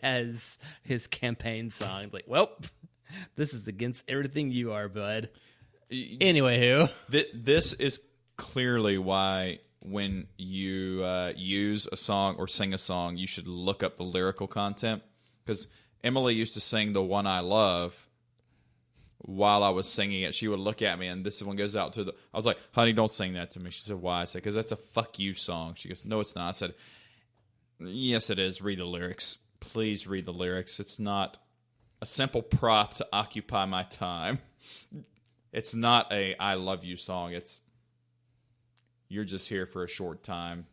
as his campaign song. Like, well, this is against everything you are, bud. Anyway, who?
This is clearly why when you use a song or sing a song, you should look up the lyrical content. Because Emily used to sing The One I Love while I was singing it. She would look at me, and this one goes out to the... I was like, honey, don't sing that to me. She said, why? I said, because that's a fuck you song. She goes, no, it's not. I said, yes, it is. Read the lyrics. Please read the lyrics. It's not a simple prop to occupy my time. It's not a I love you song. It's you're just here for a short time.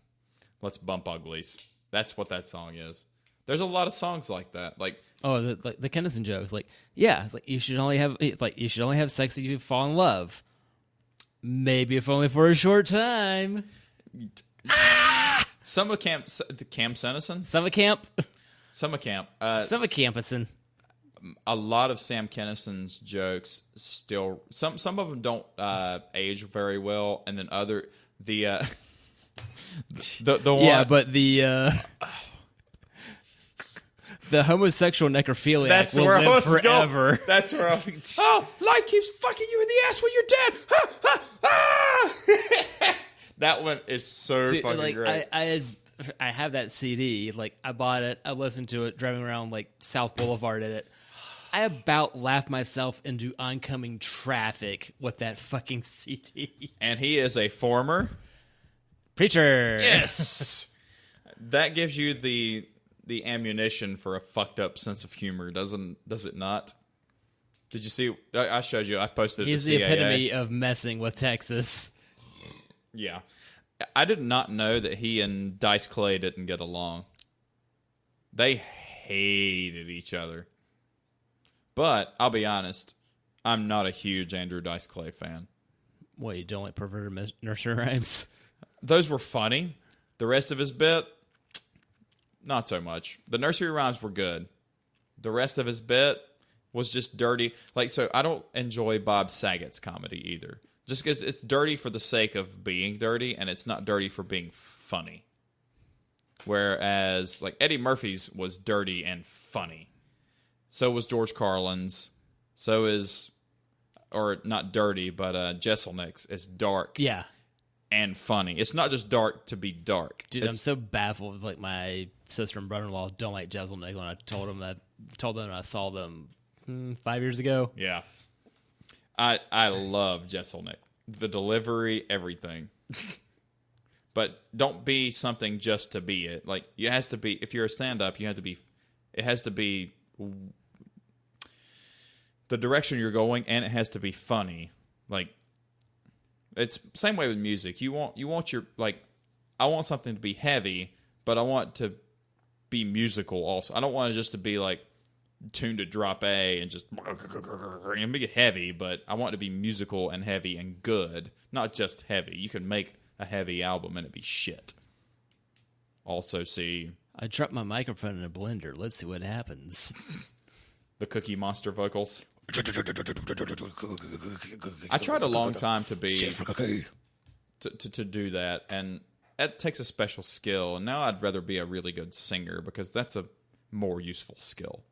Let's bump uglies. That's what that song is. There's a lot of songs like that. Like
the Kennison jokes. Like, yeah, it's like you should only have sex if you fall in love. Maybe if only for a short time.
Summer Camp Sennison?
Summer Camp.
Summer Camp.
Summer Campison.
A lot of Sam Kinnison's jokes still some of them don't age very well, and then the one,
yeah, but the homosexual necrophiliac will live forever.
That's where I was like, oh, life keeps fucking you in the ass when you're dead. Ha, ha, ah! That one is so fucking great.
I have that CD. Like, I bought it. I listened to it driving around like South Boulevard in it. I about laughed myself into oncoming traffic with that fucking CD.
And he is a former
preacher.
Yes. That gives you the ammunition for a fucked up sense of humor, does it not? Did you see? I showed you. I posted it.
He's the epitome of messing with Texas.
Yeah. I did not know that he and Dice Clay didn't get along. They hated each other. But I'll be honest, I'm not a huge Andrew Dice Clay fan.
What, you don't like perverted nursery rhymes?
Those were funny. The rest of his bit, not so much. The nursery rhymes were good. The rest of his bit was just dirty. Like, so I don't enjoy Bob Saget's comedy either. Just because it's dirty for the sake of being dirty, and it's not dirty for being funny. Whereas, like, Eddie Murphy's was dirty and funny. So was George Carlin's. So is, or not dirty, but Jesselnick's. It's dark.
Yeah.
And funny. It's not just dark to be dark.
Dude, I'm so baffled with like my sister and brother-in-law don't like Jesselnick when I told them I saw them 5 years ago.
Yeah. I love Jesselnick. The delivery, everything. But don't be something just to be it. Like, it has to be, if you're a stand-up, it has to be the direction you're going, and it has to be funny. Like, it's same way with music. You want your, like, I want something to be heavy, but I want to be musical also. I don't want it just to be like tuned to drop A and just and make it heavy, but I want it to be musical and heavy and good, not just heavy. You can make a heavy album and it be shit. Also, see,
I dropped my microphone in a blender. Let's see what happens.
The Cookie Monster vocals. I tried a long time to be to do that, and it takes a special skill. And now I'd rather be a really good singer because that's a more useful skill.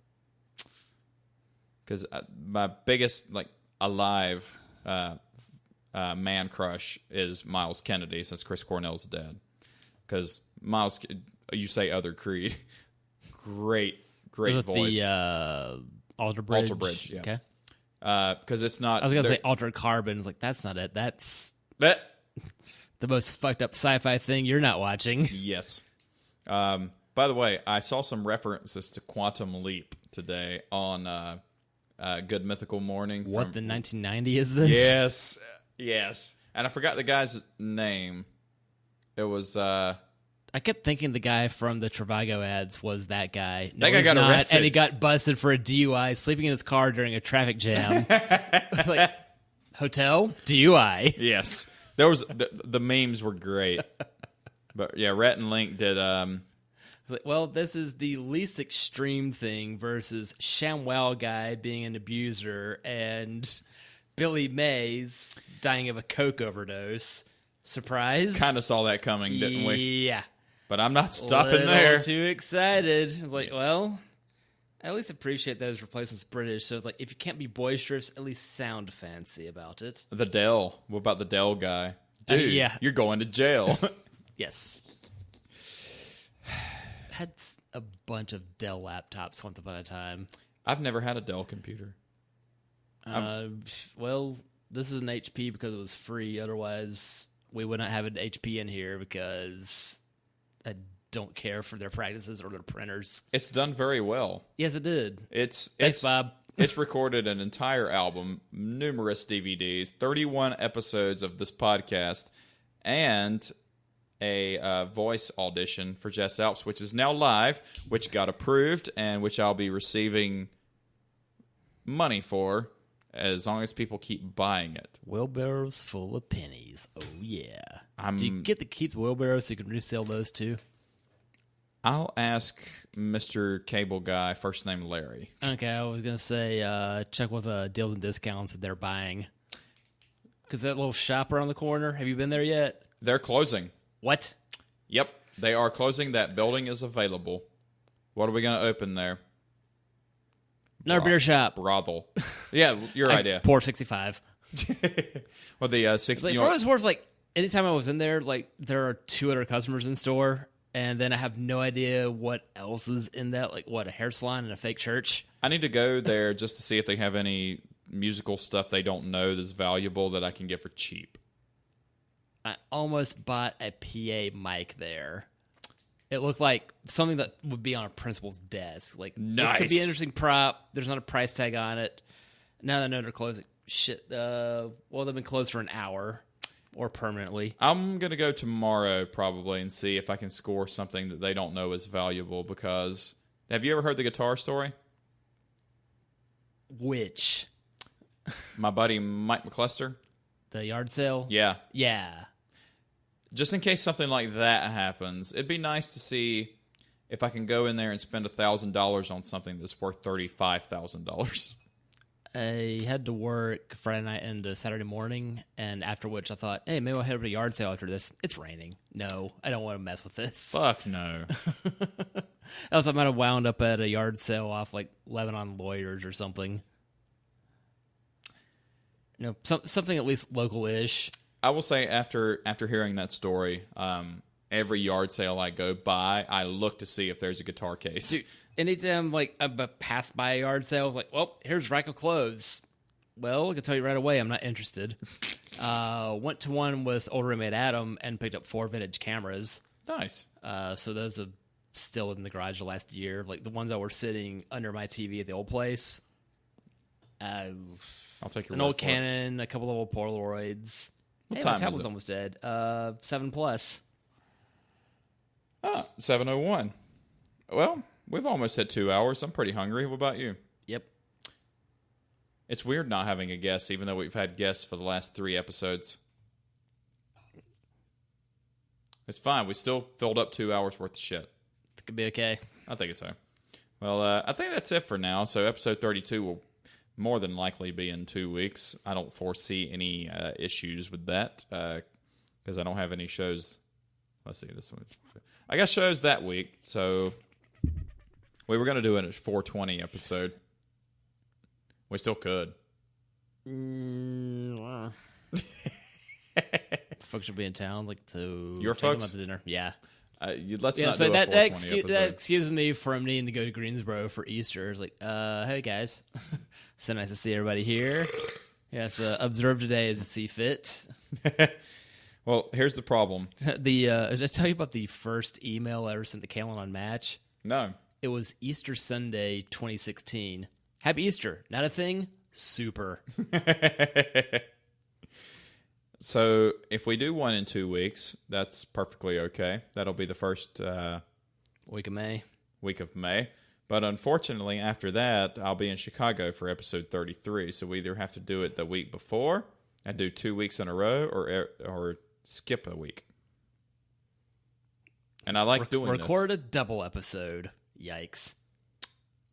Because my biggest like alive man crush is Miles Kennedy since Chris Cornell's dead. Because Miles, you say Other Creed, great voice.
The Alter Bridge.
Alter Bridge, yeah.
Okay.
Because it's not.
I was gonna say Altered Carbon. It's like that's not it. That's
that.
The most fucked up sci-fi thing you're not watching.
Yes. By the way, I saw some references to Quantum Leap today on Good Mythical Morning.
What, the 1990 is this?
Yes. And I forgot the guy's name. It was...
I kept thinking the guy from the Travago ads was that guy.
No, that guy got arrested.
And he got busted for a DUI, sleeping in his car during a traffic jam. Like, hotel? DUI.
Yes. There was the memes were great. But yeah, Rhett and Link did...
It's like, well, this is the least extreme thing versus ShamWow guy being an abuser and Billy Mays dying of a coke overdose. Surprise?
Kind of saw that coming, didn't we?
Yeah.
But I'm not stopping
Little
there.
Too excited. I was like, well, I at least appreciate those replacements British. So, like, if you can't be boisterous, at least sound fancy about it.
The Dell. What about the Dell guy? Dude,
yeah.
you're going to jail.
Yes. Had a bunch of Dell laptops once upon a time.
I've never had a Dell computer.
Well, this is an HP because it was free. Otherwise, we would not have an HP in here because I don't care for their practices or their printers.
It's done very well.
Yes, it did.
Thanks,
Bob.
It's recorded an entire album, numerous DVDs, 31 episodes of this podcast, and a voice audition for Jess Alps, which is now live, which got approved, and which I'll be receiving money for as long as people keep buying it.
Wheelbarrows full of pennies. Oh, yeah. Do you get to keep the wheelbarrows so you can resell those too?
I'll ask Mr. Cable Guy, first name Larry.
Okay, I was going to say check with deals and discounts that they're buying. Because that little shop around the corner, have you been there yet?
They're closing.
What?
Yep, they are closing. That building is available. What are we going to open there?
Another beer shop.
Brothel. Yeah, your idea.
Pour 65.
Well, the 60.
Like, for what it's worth, like, anytime I was in there, like, there are 200 customers in store, and then I have no idea what else is in that. Like, what, a hair salon and a fake church?
I need to go there just to see if they have any musical stuff they don't know that's valuable that I can get for cheap.
I almost bought a PA mic there. It looked like something that would be on a principal's desk. Like, This could be an interesting prop. There's not a price tag on it. Now that I know they're closing. Shit. Well, they've been closed for an hour or permanently.
I'm going to go tomorrow probably and see if I can score something that they don't know is valuable because... Have you ever heard the guitar story?
Which?
My buddy Mike McCluster?
The yard sale?
Yeah.
Yeah.
Just in case something like that happens, it'd be nice to see if I can go in there and spend $1,000 on something that's worth $35,000.
I had to work Friday night into Saturday morning, and after which I thought, hey, maybe I'll head over to the yard sale after this. It's raining. No, I don't want to mess with this.
Fuck no.
Else I might have wound up at a yard sale off like Lebanon Lawyers or something. You know, something at least local-ish.
I will say after hearing that story, every yard sale I go by, I look to see if there's a guitar case.
Dude, anytime like I pass by a yard sale, I was like, well, here's a rack of clothes. Well, I can tell you right away, I'm not interested. Went to one with older roommate Adam and picked up 4 vintage cameras.
Nice.
So those are still in the garage the last year. Like the ones that were sitting under my TV at the old place.
I'll take your
an
word
old
for it.
Canon, a couple of old Polaroids.
What
Hey,
time
my
is
tablet's
it?
almost dead. 7+.
Ah, 7:01. Well, we've almost hit 2 hours. I'm pretty hungry. What about you?
Yep.
It's weird not having a guest, even though we've had guests for the last 3 episodes. It's fine. We still filled up 2 hours worth of shit.
It could be okay.
I think so. Well, I think that's it for now. So episode 32 will more than likely be in 2 weeks. I don't foresee any issues with that because I don't have any shows. Let's see. This one. I got shows that week. So we were going to do it at 420 episode. We still could.
Folks should be in town, like to
Your
take them
folks?
out to dinner. Yeah.
Let's
Yeah,
not
so
do a
that
420
excuse,
episode.
that excuses me from needing to go to Greensboro for Easter. It's like, hey guys, so nice to see everybody here. Yes, observe today as you see fit.
Well, here's the problem.
Did I tell you about the first email I ever sent to Kalen on Match?
No.
It was Easter Sunday 2016. Happy Easter. Not a thing? Super.
So if we do one in 2 weeks, that's perfectly okay. That'll be the first
Week of May.
week of May. But unfortunately, after that, I'll be in Chicago for episode 33. So we either have to do it the week before and do 2 weeks in a row or skip a week. And I like doing
Record a double episode. Yikes.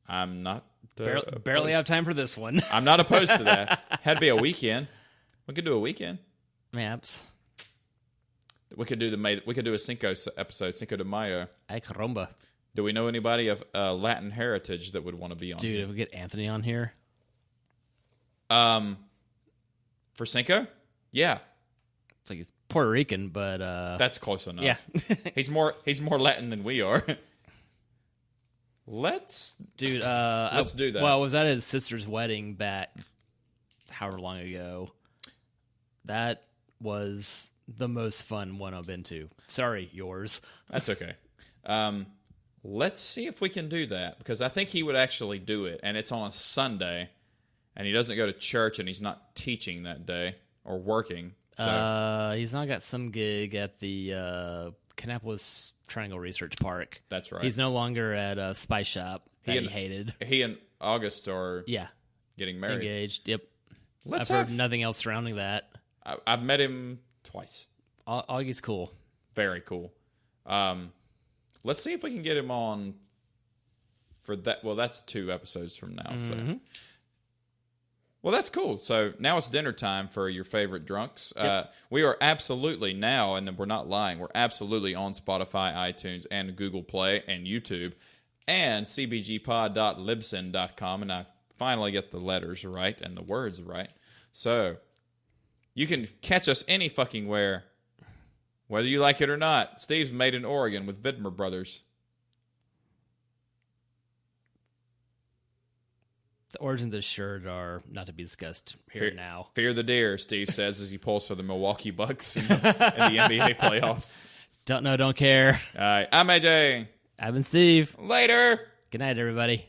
I'm not
Barely have time for this one.
I'm not opposed to that. Had to be a weekend. We could do a weekend.
Maps.
We could do a Cinco episode, Cinco de Mayo.
Ay caramba.
Do we know anybody of Latin heritage that would want to be on?
Dude, if we get Anthony on here.
For Cinco? Yeah.
It's like he's Puerto Rican, but
That's close enough.
yeah.
He's more Latin than we are. Let's
do that. Well, I was at his sister's wedding back however long ago. That was the most fun one I've been to. Sorry, yours.
That's okay. Let's see if we can do that, because I think he would actually do it, and it's on a Sunday, and he doesn't go to church, and he's not teaching that day or working. So.
He's not got some gig at the Kannapolis Triangle Research Park.
That's right.
He's no longer at Spice Shop that he hated.
He and August are getting married.
Engaged, yep.
I've
heard nothing else surrounding that.
I've met him twice.
Augie's cool.
Very cool. Let's see if we can get him on for that. Well, that's 2 episodes from now. So, well, that's cool. So now it's dinner time for your favorite drunks.
Yep.
We are absolutely now, and we're not lying, we're absolutely on Spotify, iTunes, and Google Play, and YouTube, and cbgpod.libsyn.com. And I finally get the letters right and the words right. So you can catch us any fucking where. Whether you like it or not, Steve's made in Oregon with Vidmer Brothers.
The origins of this shirt are not to be discussed here now.
Fear the deer, Steve says as he pulls for the Milwaukee Bucks in the NBA playoffs.
Don't know, don't care.
All right, I'm AJ.
I've been Steve.
Later.
Good night, everybody.